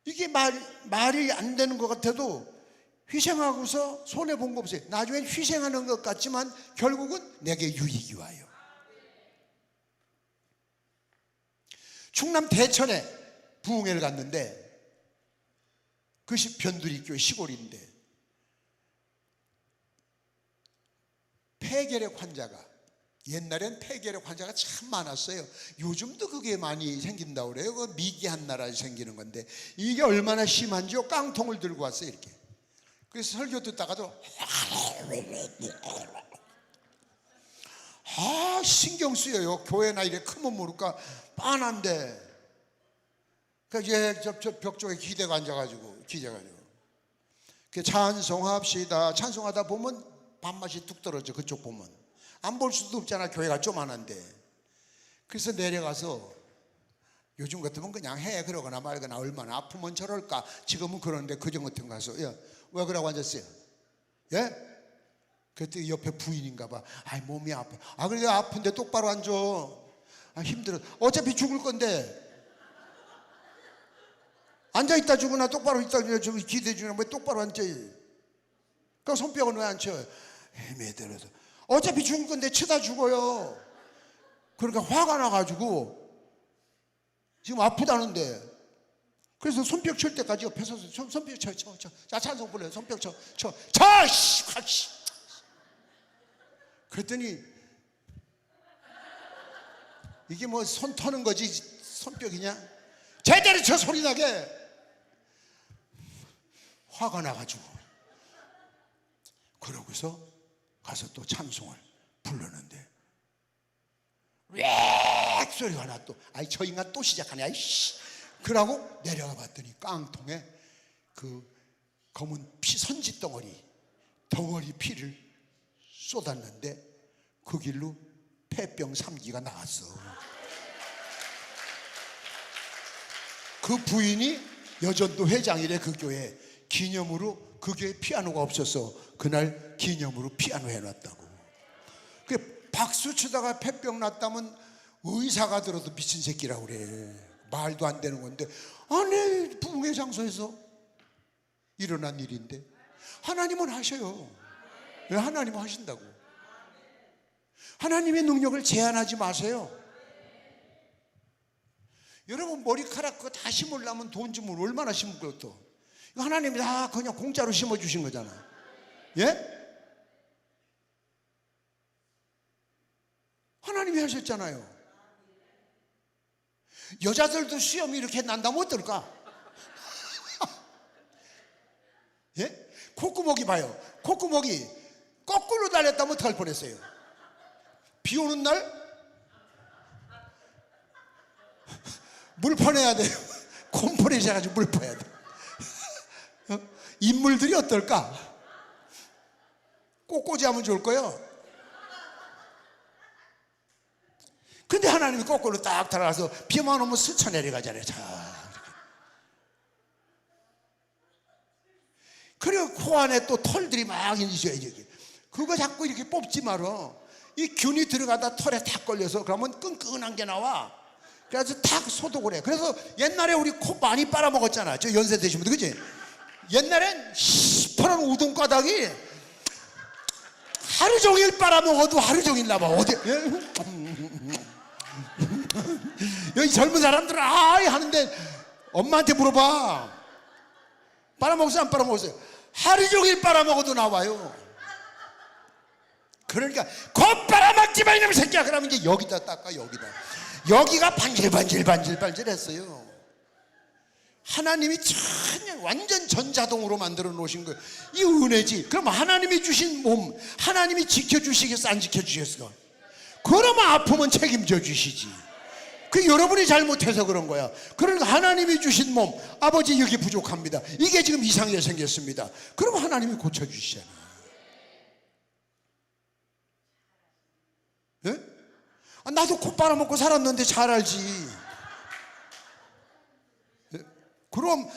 이게 말이 안 되는 것 같아도 희생하고서 손해본 거 없어요. 나중엔 희생하는 것 같지만 결국은 내게 유익이 와요. 충남 대천에 부흥회를 갔는데, 그것이 변두리교회 시골인데 폐결핵 환자가, 옛날엔 폐결핵 환자가 참 많았어요. 요즘도 그게 많이 생긴다고 그래요. 그 미개한 나라에 생기는 건데 이게 얼마나 심한지요. 깡통을 들고 왔어요. 이렇게. 그래서 설교 듣다가도 신경 쓰여요. 교회나 이래 크면 모를까 빤한데. 그러니까 저 벽 쪽에 기대가 앉아가지고 그 찬송합시다. 찬송하다 보면 밥맛이 뚝 떨어져. 그쪽 보면 안 볼 수도 없잖아. 교회가 조만한데. 그래서 내려가서 요즘 같으면 그냥 해 그러거나 말거나, 얼마나 아프면 저럴까. 지금은 그런데 그전 같은 거 가서 왜 그러고 앉았어요? 예? 그때 옆에 부인인가 봐. 몸이 아파. 그래 아픈데 똑바로 앉아. 힘들어. 어차피 죽을 건데 앉아있다 죽으나 똑바로 있다 저기 기대 주나 왜 똑바로 앉아. 그 손뼉은 왜 안 쳐요? 매달려서 어차피 죽을 건데 치다 죽어요. 그러니까 화가 나가지고 지금 아프다는데, 그래서 손뼉 칠 때까지 옆에 서서 손뼉 쳐. 자, 찬송 불러요. 손뼉 쳐. 씨. 그랬더니 이게 뭐 손 터는 거지 손뼉이냐? 제대로 쳐 소리 나게. 화가 나가지고 그러고서 가서 또 찬송을 불렀는데 렉 소리가 나. 또 아이 저 인간 또 시작하네. 아이씨. 그러고 내려가 봤더니 깡통에 그 검은 피 선지 덩어리 피를 쏟았는데 그 길로 폐병 3기가 나왔어. 그 부인이 여전도 회장이래. 그 교회 기념으로 그 교회 피아노가 없어서 그날 기념으로 피아노 해놨다고. 그 박수 치다가 폐병 났다면 의사가 들어도 미친 새끼라고 그래. 말도 안 되는 건데 아니 부흥회 장소에서 일어난 일인데 하나님은 하셔요. 왜 하나님은 하신다고. 하나님의 능력을 제한하지 마세요. 여러분 머리카락 그거 다 심으려면 돈 주면 얼마나 심을 것도. 이거 하나님이 다 그냥 공짜로 심어주신 거잖아. 예? 하나님이 하셨잖아요. 여자들도 수염이 이렇게 난다면 어떨까? 예? 콧구멍이 봐요. 콧구멍이 거꾸로 달렸다면 어떡할 뻔했어요. 비 오는 날 물 퍼내야 돼요. 콤프레시 해가지고 물 퍼야 돼. 인물들이 어떨까? 꼬꼬지 하면 좋을 거예요. 근데 하나님이 거꾸로 딱 달아서 비만 오면 스쳐 내려가잖아요. 자, 그리고 코 안에 또 털들이 막 있어요. 그거 자꾸 이렇게 뽑지 말어. 이 균이 들어가다 털에 탁 걸려서 그러면 끈끈한 게 나와. 그래서 탁 소독을 해. 그래서 옛날에 우리 코 많이 빨아먹었잖아. 저 연세 되신 분들, 그치? 옛날엔 시퍼런 우동가닥이 하루 종일 빨아먹어도 하루 종일 나와. 어디? 여기 젊은 사람들은 아이 하는데 엄마한테 물어봐. 빨아먹었어요? 안 빨아먹었어요? 하루 종일 빨아먹어도 나와요. 그러니까 곧 빨아먹지 마 이놈의 새끼야. 그러면 이제 여기다 닦아. 여기가 반질반질했어요. 하나님이 완전 전자동으로 만들어 놓으신 거예요. 이 은혜지. 그럼 하나님이 주신 몸 하나님이 지켜주시겠어 안 지켜주시겠어? 그러면 아프면 책임져 주시지. 그 여러분이 잘못해서 그런 거야. 그러니까 하나님이 주신 몸 아버지 여기 부족합니다. 이게 지금 이상하게 생겼습니다. 그러면 하나님이 고쳐주시잖아. 예? 나도 코 빨아먹고 살았는데 잘 알지. 예? 그럼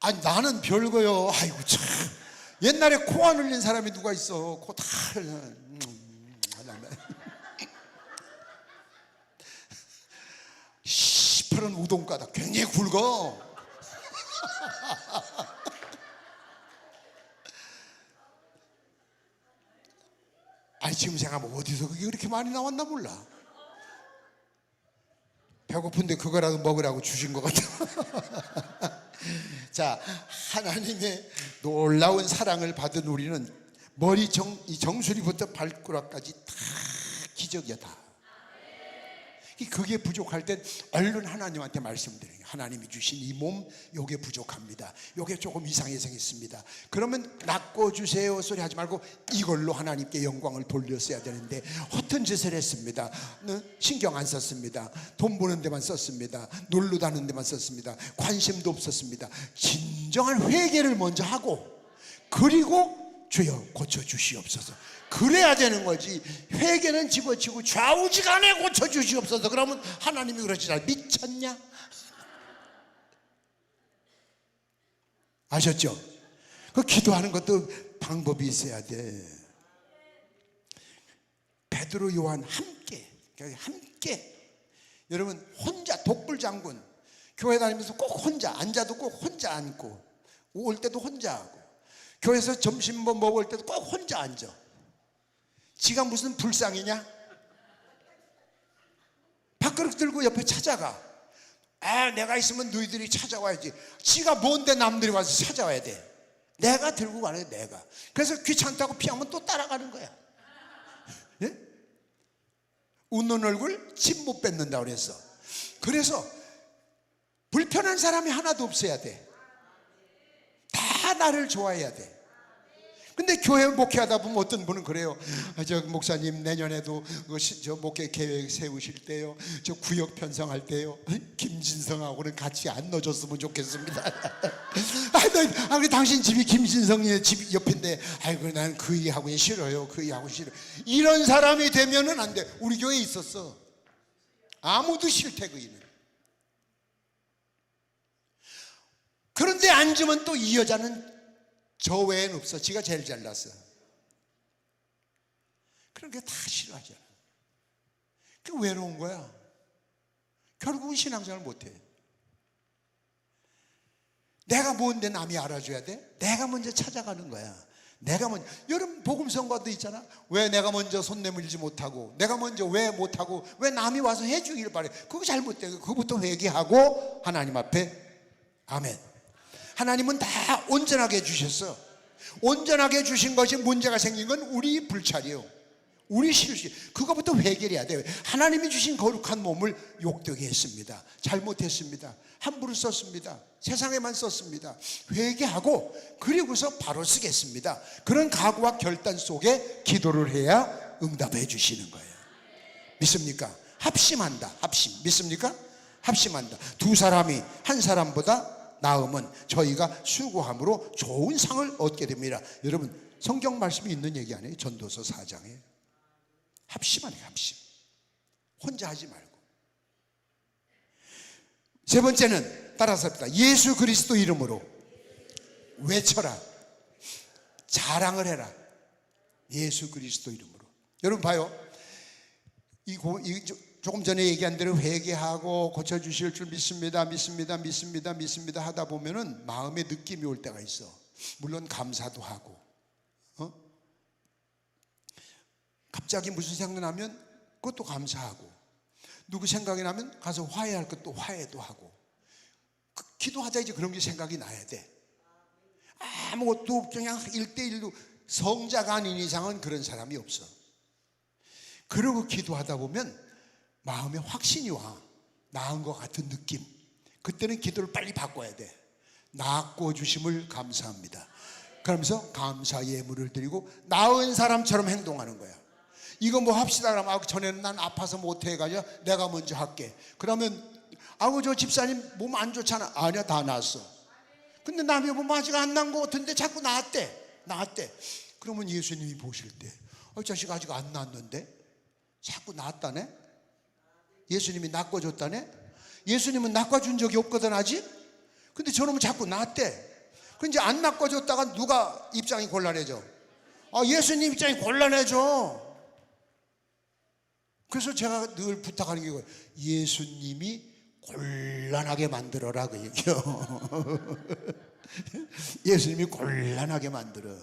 아니 나는 별거요. 아이고 참 옛날에 코 안 흘린 사람이 누가 있어. 코 다 시퍼런 우동가닥 굉장히 굵어. 아니 지금 생각하면 어디서 그게 그렇게 많이 나왔나 몰라. 배고픈데 그거라도 먹으라고 주신 것 같아. 자, 하나님의 놀라운 사랑을 받은 우리는 머리 정수리부터 발가락까지 다 기적이야. 다. 그게 부족할 땐 얼른 하나님한테 말씀드려요. 하나님이 주신 이 몸 요게 부족합니다. 요게 조금 이상하게 생겼습니다. 그러면 낚아주세요 소리 하지 말고 이걸로 하나님께 영광을 돌렸어야 되는데 허튼 짓을 했습니다. 신경 안 썼습니다. 돈 버는 데만 썼습니다. 놀러 다니는 데만 썼습니다. 관심도 없었습니다. 진정한 회개를 먼저 하고 그리고 주여 고쳐주시옵소서. 그래야 되는 거지. 회개는 집어치고 좌우지간에 고쳐주시옵소서. 그러면 하나님이 그러시잖아. 미쳤냐? 아셨죠? 그 기도하는 것도 방법이 있어야 돼. 베드로 요한 함께. 여러분 혼자 독불장군 교회 다니면서 꼭 혼자 앉아도 꼭 혼자 앉고 올 때도 혼자 하고 교회에서 점심 뭐 먹을 때도 꼭 혼자 앉아. 지가 무슨 불상이냐? 밥그릇 들고 옆에 찾아가. 내가 있으면 너희들이 찾아와야지. 지가 뭔데 남들이 와서 찾아와야 돼. 내가 들고 가는 거야. 내가. 그래서 귀찮다고 피하면 또 따라가는 거야. 예? 웃는 얼굴 침 못 뱉는다고 그랬어. 그래서 불편한 사람이 하나도 없어야 돼. 다 나를 좋아해야 돼. 근데 교회 목회하다 보면 어떤 분은 그래요. 저 목사님 내년에도 저 목회 계획 세우실 때요, 저 구역 편성할 때요, 김진성하고는 같이 안 넣어줬으면 좋겠습니다. 당신 집이 김진성의 집 옆인데, 아이고 난 그 얘기하고 싫어요. 그 얘기하고 싫어. 이런 사람이 되면은 안 돼. 우리 교회에 있었어. 아무도 싫대 그 일은. 그런데 앉으면 또 이 여자는 저 외엔 없어. 지가 제일 잘났어. 그런 게 다 싫어하잖아. 그 외로운 거야. 결국은 신앙생활 못해. 내가 뭔데 남이 알아줘야 돼? 내가 먼저 찾아가는 거야. 내가 먼저. 여러분 복음성가도 있잖아. 왜 내가 먼저 손 내밀지 못하고, 내가 먼저 왜 못하고, 왜 남이 와서 해주길 바래. 그거 잘못돼. 그거부터 회개하고 하나님 앞에. 아멘. 하나님은 다 온전하게 해주셨어. 온전하게 해주신 것이 문제가 생긴 건 우리 불찰이요, 우리 실수. 그거부터 해결해야 돼요. 하나님이 주신 거룩한 몸을 욕되게 했습니다. 잘못했습니다. 함부로 썼습니다. 세상에만 썼습니다. 회개하고 그리고서 바로 쓰겠습니다. 그런 각오와 결단 속에 기도를 해야 응답해 주시는 거예요. 믿습니까? 합심한다. 합심. 믿습니까? 합심한다. 두 사람이 한 사람보다 나음은 저희가 수고함으로 좋은 상을 얻게 됩니다. 여러분 성경 말씀이 있는 얘기 아니에요? 전도서 4장에. 합심하네. 합심. 혼자 하지 말고. 세 번째는 따라서 합니다. 예수 그리스도 이름으로 외쳐라. 자랑을 해라. 예수 그리스도 이름으로. 여러분 봐요. 조금 전에 얘기한 대로 회개하고 고쳐주실 줄 믿습니다. 믿습니다 하다 보면은 마음에 느낌이 올 때가 있어. 물론 감사도 하고, 갑자기 무슨 생각이 나면 그것도 감사하고, 누구 생각이 나면 가서 화해할 것도 화해도 하고. 기도하자 이제 그런 게 생각이 나야 돼. 아무것도 그냥 1대1로 성자가 아닌 이상은 그런 사람이 없어. 그러고 기도하다 보면 마음에 확신이 와. 나은 것 같은 느낌. 그때는 기도를 빨리 바꿔야 돼. 낫고 주심을 감사합니다. 그러면서 감사 예물을 드리고 나은 사람처럼 행동하는 거야. 이거 뭐 합시다 그러면 전에는 난 아파서 못해 가지고 내가 먼저 할게. 그러면 저 집사님 몸 안 좋잖아. 아니야, 다 나았어. 근데 남의 몸 아직 안 난 것 같은데 자꾸 나았대. 그러면 예수님이 보실 때 이 자식 아직 안 나았는데 자꾸 나았다네. 예수님이 낚아줬다네. 예수님은 낚아준 적이 없거든 아직. 근데 저놈은 자꾸 낫대. 그 이제 안 낚아줬다가 누가 입장이 곤란해져? 예수님 입장이 곤란해져. 그래서 제가 늘 부탁하는 게 이거예요. 예수님이 곤란하게 만들어라 그 얘기요. 예수님이 곤란하게 만들어.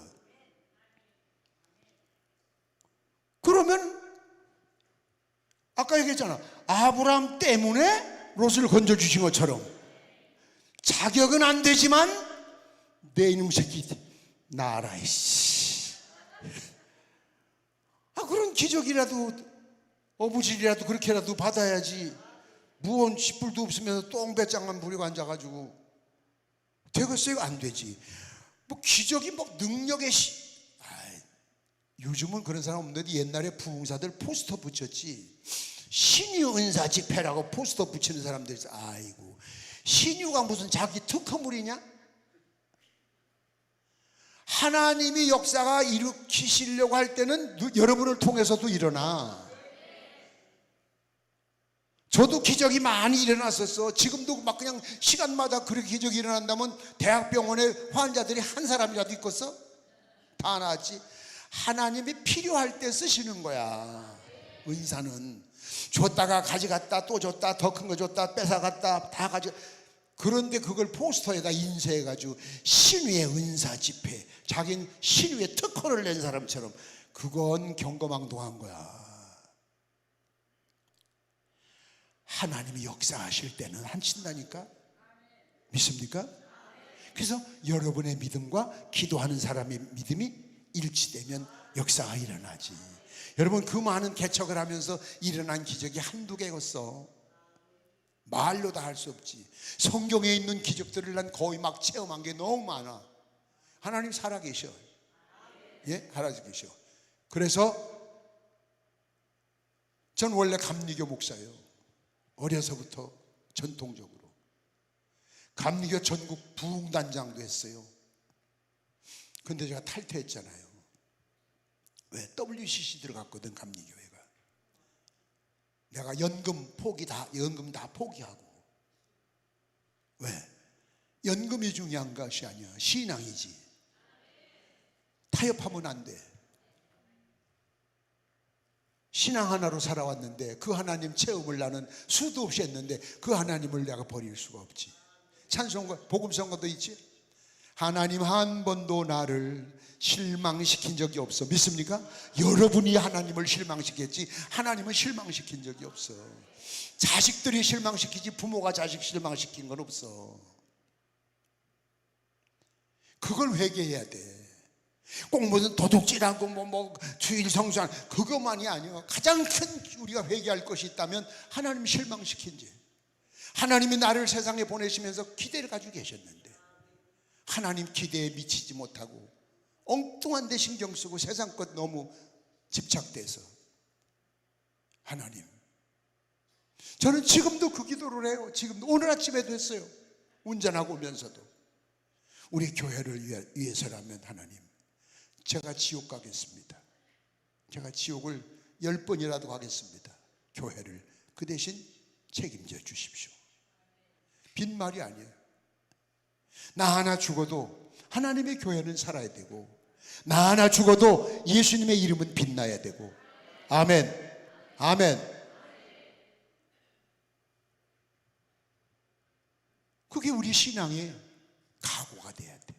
그러면 아까 얘기했잖아. 아브라함 때문에 롯을 건져주신 것처럼 자격은 안 되지만 내 이놈 새끼 나아라 이씨. 그런 기적이라도 어부질이라도 그렇게라도 받아야지. 무언 10불도 없으면서 똥배짱만 부리고 앉아가지고 되겠어요? 안 되지. 뭐 기적이 뭐 능력의 요즘은 그런 사람 없는데 옛날에 부흥사들 포스터 붙였지. 신유 은사 집회라고 포스터 붙이는 사람들 있어. 아이고, 신유가 무슨 자기 특허물이냐? 하나님이 역사가 일으키시려고 할 때는 여러분을 통해서도 일어나. 저도 기적이 많이 일어났었어. 지금도 막 그냥 시간마다 그렇게 기적이 일어난다면 대학병원에 환자들이 한 사람이라도 있겠어? 다 나았지. 하나님이 필요할 때 쓰시는 거야. 은사는 줬다가 가져갔다 또 줬다 더 큰 거 줬다 뺏어갔다 다 가져. 그런데 그걸 포스터에다 인쇄해가지고 신유의 은사 집회, 자기는 신유의 특허를 낸 사람처럼, 그건 경거망동한 거야. 하나님이 역사하실 때는 하신다니까. 믿습니까? 그래서 여러분의 믿음과 기도하는 사람의 믿음이 일치되면 역사가 일어나지. 여러분, 그 많은 개척을 하면서 일어난 기적이 한두 개였어. 말로 다 할 수 없지. 성경에 있는 기적들을 난 거의 막 체험한 게 너무 많아. 하나님 살아계셔. 예, 알아주시오. 그래서 전 원래 감리교 목사예요. 어려서부터 전통적으로 감리교 전국 부흥단장도 했어요. 근데 제가 탈퇴했잖아요. 왜? WCC 들어갔거든, 감리교회가. 내가 연금 다 포기하고. 왜? 연금이 중요한 것이 아니야. 신앙이지. 타협하면 안 돼. 신앙 하나로 살아왔는데 그 하나님 체험을 나는 수도 없이 했는데 그 하나님을 내가 버릴 수가 없지. 찬송가, 복음성가도 있지. 하나님 한 번도 나를 실망시킨 적이 없어. 믿습니까? 여러분이 하나님을 실망시켰지 하나님은 실망시킨 적이 없어. 자식들이 실망시키지 부모가 자식 실망시킨 건 없어. 그걸 회개해야 돼. 꼭 무슨 도둑질하고 주일 성수한 그것만이 아니야. 가장 큰 우리가 회개할 것이 있다면 하나님 실망시킨 죄. 하나님이 나를 세상에 보내시면서 기대를 가지고 계셨는데 하나님 기대에 미치지 못하고 엉뚱한 데 신경 쓰고 세상 것 너무 집착돼서 하나님, 저는 지금도 그 기도를 해요. 지금도 오늘 아침에도 했어요. 운전하고 오면서도 우리 교회를 위해서라면 하나님, 제가 지옥 가겠습니다. 제가 지옥을 10번이라도 가겠습니다. 교회를 그 대신 책임져 주십시오. 빈말이 아니에요. 나 하나 죽어도 하나님의 교회는 살아야 되고 나 하나 죽어도 예수님의 이름은 빛나야 되고. 아멘. 아멘. 그게 우리 신앙의 각오가 돼야 돼.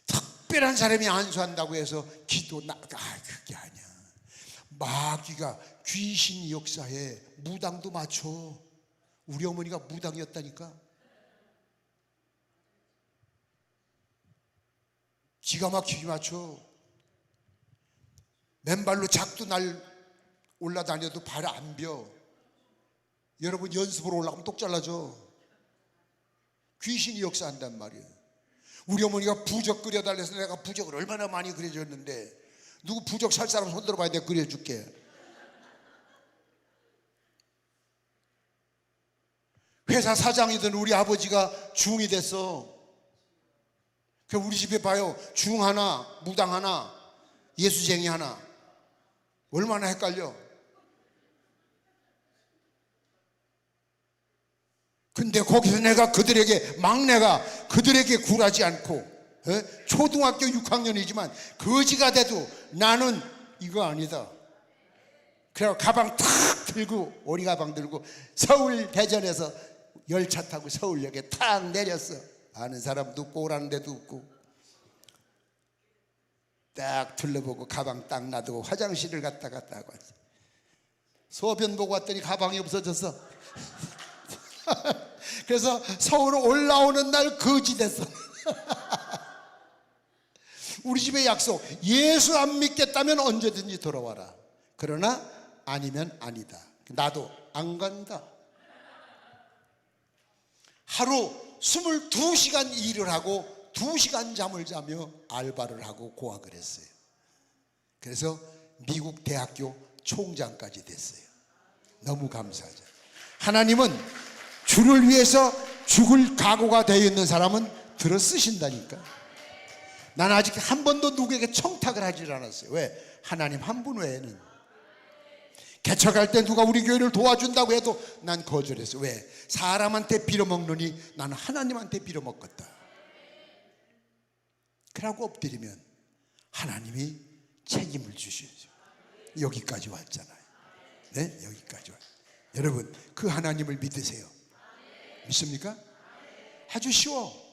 특별한 사람이 안수한다고 해서 그게 아니야. 마귀가 귀신 역사에 무당도 맞춰. 우리 어머니가 무당이었다니까. 기가 막히게 맞춰. 맨발로 작두 날 올라다녀도 발 안 벼. 여러분 연습으로 올라가면 똑 잘라져. 귀신이 역사한단 말이에요. 우리 어머니가 부적 그려달래서 내가 부적을 얼마나 많이 그려줬는데, 누구 부적 살 사람 손 들어봐야 내가 그려줄게. 회사 사장이던 우리 아버지가 중이 됐어. 우리 집에 봐요. 중 하나, 무당 하나, 예수쟁이 하나. 얼마나 헷갈려. 근데 거기서 내가 막내가 그들에게 굴하지 않고, 초등학교 6학년이지만 거지가 돼도 나는 이거 아니다. 그래서 가방 탁 들고, 오리 가방 들고 서울 대전에서 열차 타고 서울역에 탁 내렸어. 아는 사람도 없고 오라는 데도 없고. 딱 둘러보고 가방 딱 놔두고 화장실을 갔다 하고 왔지. 소변 보고 왔더니 가방이 없어졌어. 그래서 서울 올라오는 날 거지 됐어. 우리 집의 약속, 예수 안 믿겠다면 언제든지 돌아와라. 그러나 아니면 아니다. 나도 안 간다. 하루 22시간 일을 하고 2시간 잠을 자며 알바를 하고 고학을 했어요. 그래서 미국 대학교 총장까지 됐어요. 너무 감사하죠. 하나님은 주를 위해서 죽을 각오가 되어 있는 사람은 들어 쓰신다니까. 난 아직 한 번도 누구에게 청탁을 하질 않았어요. 왜? 하나님 한 분 외에는. 개척할 때 누가 우리 교회를 도와준다고 해도 난 거절했어요. 왜? 사람한테 빌어먹느니 나는 하나님한테 빌어먹겠다. 그러고 엎드리면 하나님이 책임을 주셔야죠. 여기까지 왔잖아요. 네? 여기까지 왔어요. 여러분, 그 하나님을 믿으세요. 믿습니까? 아주 쉬워.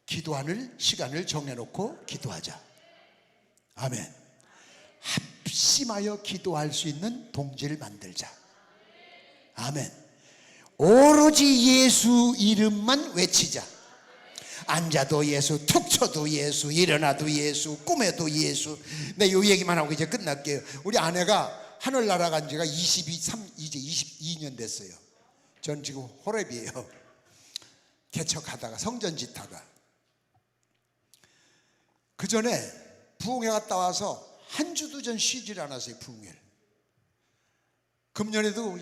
기도하는 시간을 정해놓고 기도하자. 아멘. 합심하여 기도할 수 있는 동지를 만들자. 아멘. 오로지 예수 이름만 외치자. 앉아도 예수, 툭 쳐도 예수, 일어나도 예수, 꿈에도 예수. 네, 요 얘기만 하고 이제 끝날게요. 우리 아내가 하늘 날아간 지가 이제 22년 됐어요. 전 지금 호랩이에요. 개척하다가 성전짓다가 그 전에 부흥회 갔다 와서 한 주도 전 쉬질 않았어요. 부흥회를 금년에도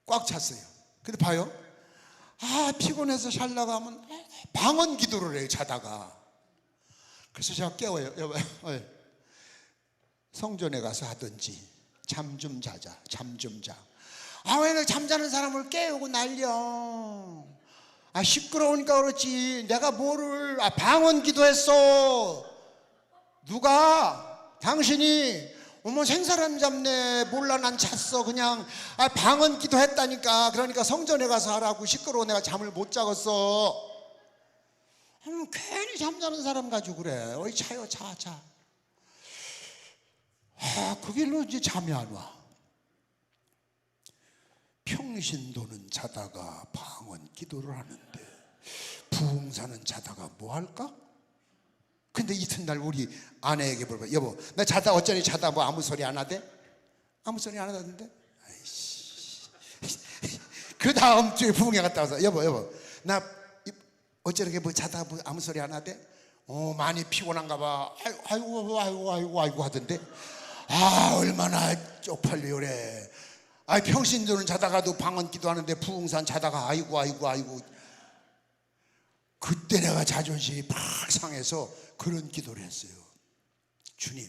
꽉 찼어요. 근데 봐요, 피곤해서 살다가 하면 방언 기도를 해요, 자다가. 그래서 제가 깨워요. 여보, 성전에 가서 하든지 잠 좀 자자, 잠 좀 자. 왜 잠자는 사람을 깨우고 난리야. 시끄러우니까 그렇지. 내가 뭐를 방언 기도했어. 누가? 당신이. 어머, 생사람 잡네. 몰라, 난 잤어. 그냥 방언 기도했다니까. 그러니까 성전에 가서 하라고. 시끄러워 내가 잠을 못 자겠어. 괜히 잠자는 사람 가지고 그래. 어이 자요, 자. 그 길로 이제 잠이 안 와. 평신도는 자다가 방언 기도를 하는데 부흥사는 자다가 뭐 할까? 근데 이튿날 우리 아내에게 물어봐. 여보, 나 자다 어쩌니 자다 뭐 아무 소리 안 하대? 아무 소리 안 하던데? 아이씨. 그 다음 주에 부흥회 갔다 와서 여보 나 어쩌게 뭐 자다 뭐 아무 소리 안 하대? 많이 피곤한가 봐. 아이고 하던데. 얼마나 쪽팔려 그래. 평신도는 자다가도 방언 기도하는데 부흥산 자다가 아이고. 그때 내가 자존심이 팍 상해서 그런 기도를 했어요. 주님,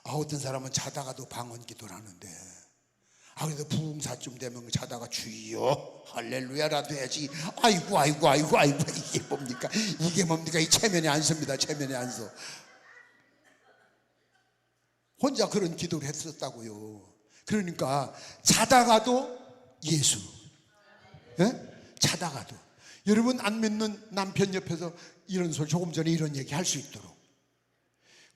어떤 사람은 자다가도 방언 기도를 하는데 그래도 부흥사쯤 되면 자다가 주여 할렐루야라도 해야지. 아이고 이게 뭡니까? 이 체면이 안 섭니다. 체면이 안 서. 혼자 그런 기도를 했었다고요. 그러니까 자다가도 예수. 자다가도. 여러분 안 믿는 남편 옆에서 이런 소리, 조금 전에 이런 얘기 할 수 있도록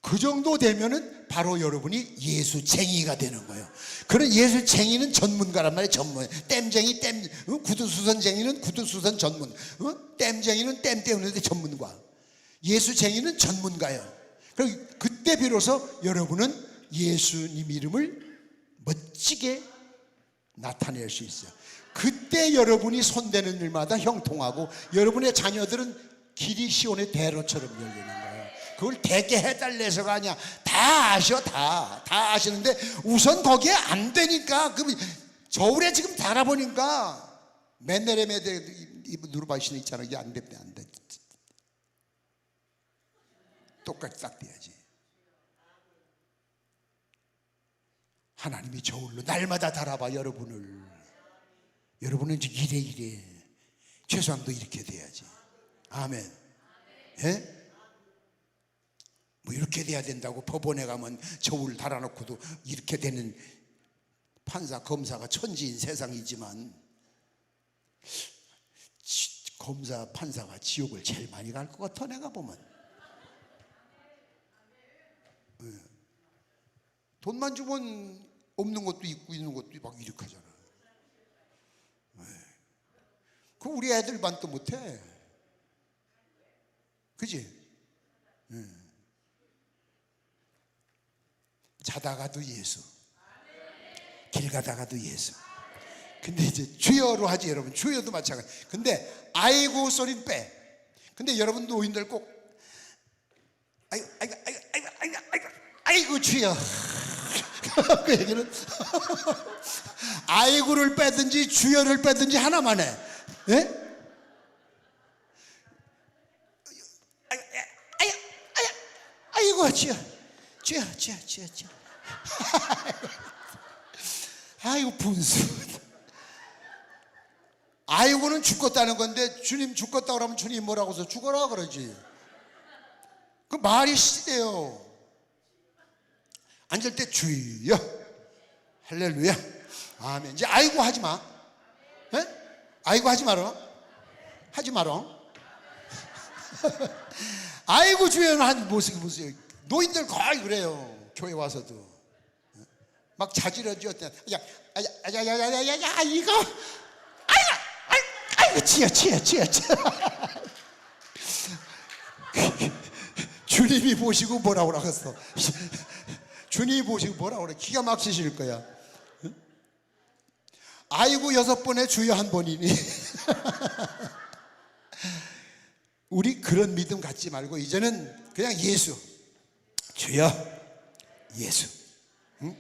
그 정도 되면은 바로 여러분이 예수쟁이가 되는 거예요. 그런 예수쟁이는 전문가란 말이에요. 전문. 땜쟁이 구두수선쟁이는 구두수선 전문. 땜쟁이는 땜 떼우는데 전문가. 예수쟁이는 전문가예요. 그때 비로소 여러분은 예수님 이름을 멋지게 나타낼 수 있어요. 그때 여러분이 손대는 일마다 형통하고 여러분의 자녀들은 길이 시온의 대로처럼 열리는 거예요. 그걸 되게 해달래서가 아니야. 다 아셔. 다 아시는데 우선 거기에 안 되니까 저울에 지금 달아보니까 맨날에 누르바시는 있잖아. 이게 안 돼. 똑같이 딱 돼야지. 하나님이 저울로 날마다 달아봐 여러분을. 여러분은 이제 이래 최소한도 이렇게 돼야지. 아멘. 예? 뭐 이렇게 돼야 된다고 법원에 가면 저울 달아놓고도 이렇게 되는 판사 검사가 천지인 세상이지만 검사 판사가 지옥을 제일 많이 갈 것 같아 내가 보면. 돈만 주면 없는 것도 있고 있는 것도 막 이렇게 하잖아. 그 우리 애들만 또 못해. 그지? 자다가도 예수, 길 가다가도 예수. 근데 이제 주여로 하지 여러분. 주여도 마찬가지. 근데 아이고 소리는 빼. 근데 여러분 노인들 꼭 아이고 주여. 그 얘기는 아이고를 빼든지 주여를 빼든지 하나만 해. 예? 아이고 주여. 아이고 분수. 아이고는 죽겠다는 건데 주님 죽겠다 그러면 주님 뭐라고 해서 죽어라 그러지. 그 말이 시대요. 앉을 때 주여 할렐루야 아멘. 이제 아이고 하지 마. 에? 아이고 하지 마라. 하지 마라. 아이고 주여는 한 모습이 보세요. 노인들 거의 그래요. 교회 와서도 막 자지러지. 야야야야야야 이거 아이고 치여. 주님이 보시고 뭐라고 그러겠어. 주님이 보시고 뭐라고 그래. 기가 막히실 거야. 아이고 6번에 주여 1번이니. 우리 그런 믿음 갖지 말고 이제는 그냥 예수. 주여 예수. 응?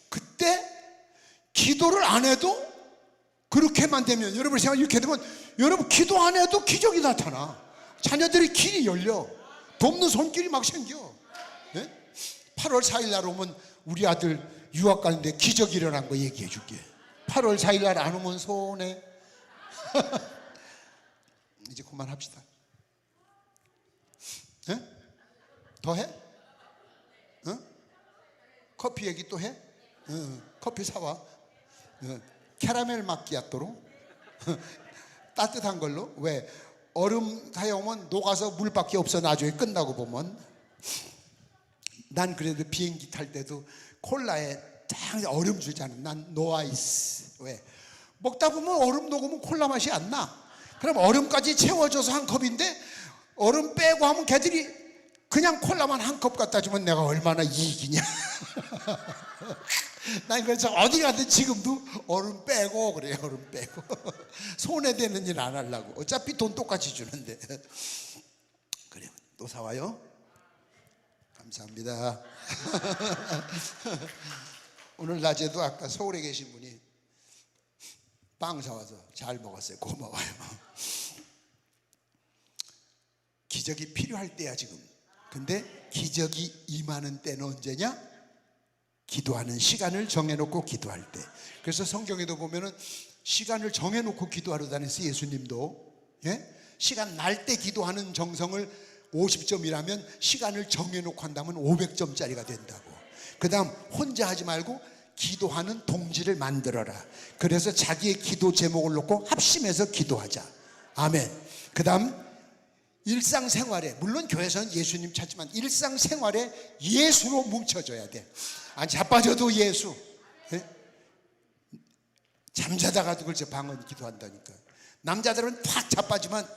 그때 기도를 안 해도 그렇게만 되면, 여러분 생각 이렇게 되면 여러분 기도 안 해도 기적이 나타나. 자녀들이 길이 열려. 돕는 손길이 막 생겨. 네? 8월 4일 날 오면 우리 아들 유학 가는데 기적이 일어난 거 얘기해 줄게. 8월 4일 날 안 오면 손해. 이제 그만합시다. 네? 더 해? 어? 커피 얘기 또 해? 커피 사와. 캐러멜 마키아토로. 따뜻한 걸로. 왜? 얼음 사용은 녹아서 물밖에 없어. 나중에 끝나고 보면. 난 그래도 비행기 탈 때도 콜라에 딱 얼음 주잖아. 난 노아이스. 왜? 먹다 보면 얼음 녹으면 콜라 맛이 안 나. 그럼 얼음까지 채워줘서 한 컵인데 얼음 빼고 하면 걔들이 그냥 콜라만 한 컵 갖다 주면 내가 얼마나 이익이냐. 난 그래서 어디 가든 지금도 얼음 빼고 그래요. 얼음 빼고. 손해되는 일 안 하려고. 어차피 돈 똑같이 주는데. 그래요. 또 사와요. 감사합니다. 오늘 낮에도 아까 서울에 계신 분이 빵 사와서 잘 먹었어요. 고마워요. 기적이 필요할 때야 지금. 근데 기적이 임하는 때는 언제냐? 기도하는 시간을 정해놓고 기도할 때. 그래서 성경에도 보면은 시간을 정해놓고 기도하러 다녔어요. 예수님도. 예? 시간 날 때 기도하는 정성을 50점이라면 시간을 정해놓고 한다면 500점짜리가 된다고. 그 다음 혼자 하지 말고 기도하는 동지를 만들어라. 그래서 자기의 기도 제목을 놓고 합심해서 기도하자. 아멘. 그 다음 일상생활에, 물론 교회에서는 예수님 찾지만 일상생활에 예수로 뭉쳐져야 돼. 아니 자빠져도 예수. 예? 잠자다가도 그렇죠. 방언 기도한다니까. 남자들은 탁 자빠지면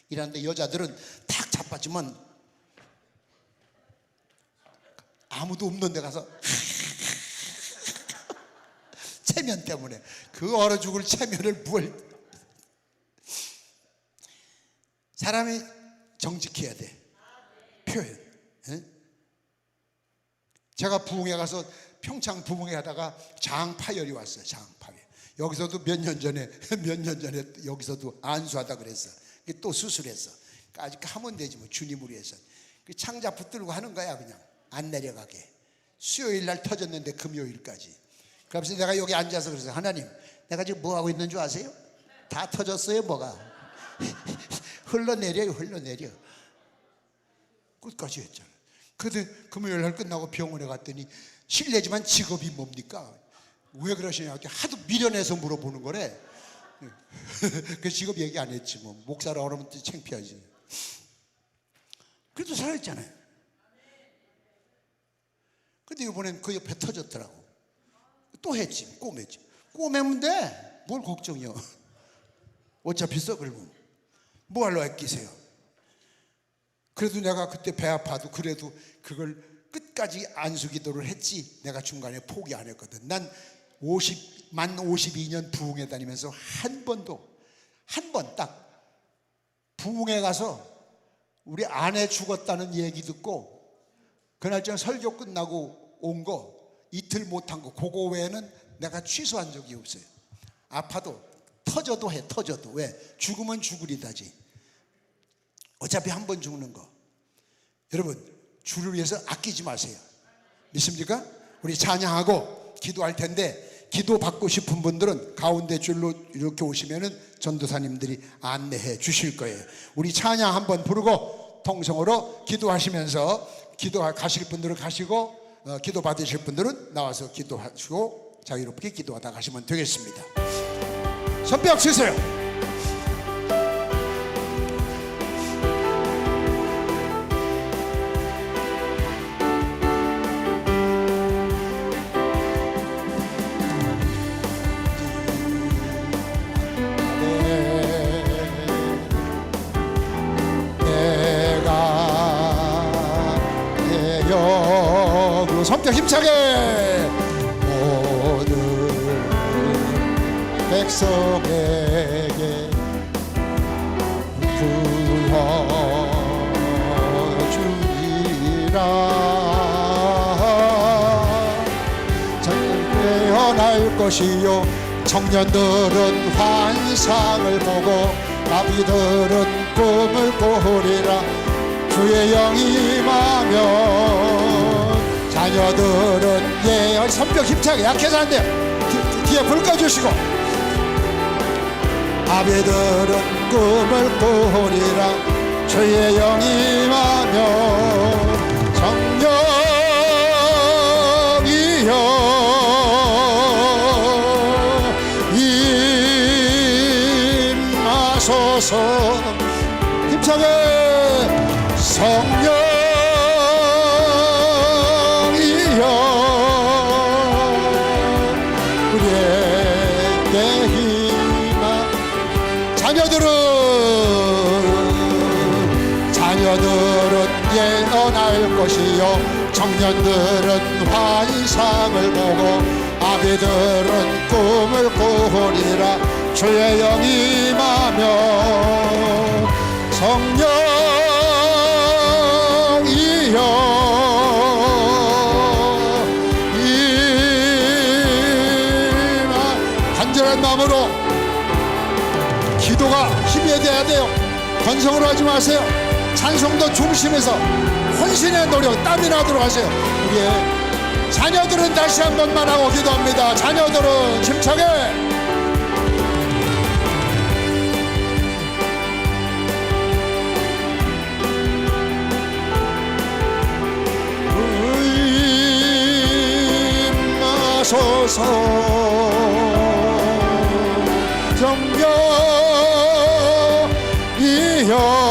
이러는데 여자들은 탁 자빠지면 아무도 없는 데 가서 체면 때문에 그 얼어 죽을 체면을 뭘. 사람이 정직해야 돼. 표현. 예? 제가 부흥회 가서 평창 부흥회 하다가 장파열이 왔어요. 장파열. 여기서도 몇 년 전에 여기서도 안수하다 그랬어. 또 수술했어. 아직 하면 되지 뭐. 주님을 위해서. 그 창자 붙들고 하는 거야. 그냥 안 내려가게. 수요일 날 터졌는데 금요일까지. 그래서 내가 여기 앉아서 그래서 하나님, 내가 지금 뭐 하고 있는 줄 아세요? 다 터졌어요. 뭐가 흘러내려요. 흘러내려. 끝까지 했잖아. 근데 금요일 날 끝나고 병원에 갔더니 실례지만 직업이 뭡니까? 왜 그러시냐? 하도 미련해서 물어보는 거래. 그 직업 얘기 안 했지 뭐. 목사라 그러면 또 창피하지. 그래도 살아있잖아요. 근데 이번엔 그 옆에 터졌더라고. 또 했지. 꼬매지. 꼬매면 돼. 뭘 걱정이요. 어차피 썩을면 뭐 하러 아끼세요. 그래도 내가 그때 배 아파도 그래도 그걸 끝까지 안수기도를 했지. 내가 중간에 포기 안 했거든. 난 만 52년 부흥회 다니면서 한 번 딱 부흥회 가서 우리 아내 죽었다는 얘기 듣고 그날쯤 설교 끝나고 온 거 이틀 못한 거 그거 외에는 내가 취소한 적이 없어요. 아파도 터져도 해. 터져도. 왜? 죽으면 죽으리다지. 어차피 한 번 죽는 거. 여러분 주를 위해서 아끼지 마세요. 믿습니까? 우리 찬양하고 기도할 텐데 기도 받고 싶은 분들은 가운데 줄로 이렇게 오시면은 전도사님들이 안내해 주실 거예요. 우리 찬양 한번 부르고 통성으로 기도하시면서 기도 가실 분들은 가시고 기도 받으실 분들은 나와서 기도하시고 자유롭게 기도하다 가시면 되겠습니다. 손뼉 치세요. 손뼉 힘차게. 모든 백성에게 부어주니 깨어날 것이요 청년들은 환상을 보고 나비들은 꿈을 꾸리라. 주의 영이 임하면 자녀들은 예언. 성벽 힘차게, 약해서 안 돼요. 뒤에 불 꺼주시고. 아비들은 꿈을 꾸리라. 주의 영이 임하면 성령이여 임하소서. 힘차게. 성령이여 우리에게 힘아. 자녀들은 예언할 것이요 청년들은 환상을 보고 아비들은 꿈을 꾸리라. 주의 영이 임하면 성령이여 임하. 간절한 마음으로 기도가 힘이 돼야 돼요. 건성으로 하지 마세요. 찬송도 중심에서 혼신의 노력, 땀이 나도록 하세요. 우리의 자녀들은 다시 한 번만 하고 기도합니다. 자녀들은 힘차게. 임하소서. 성령이여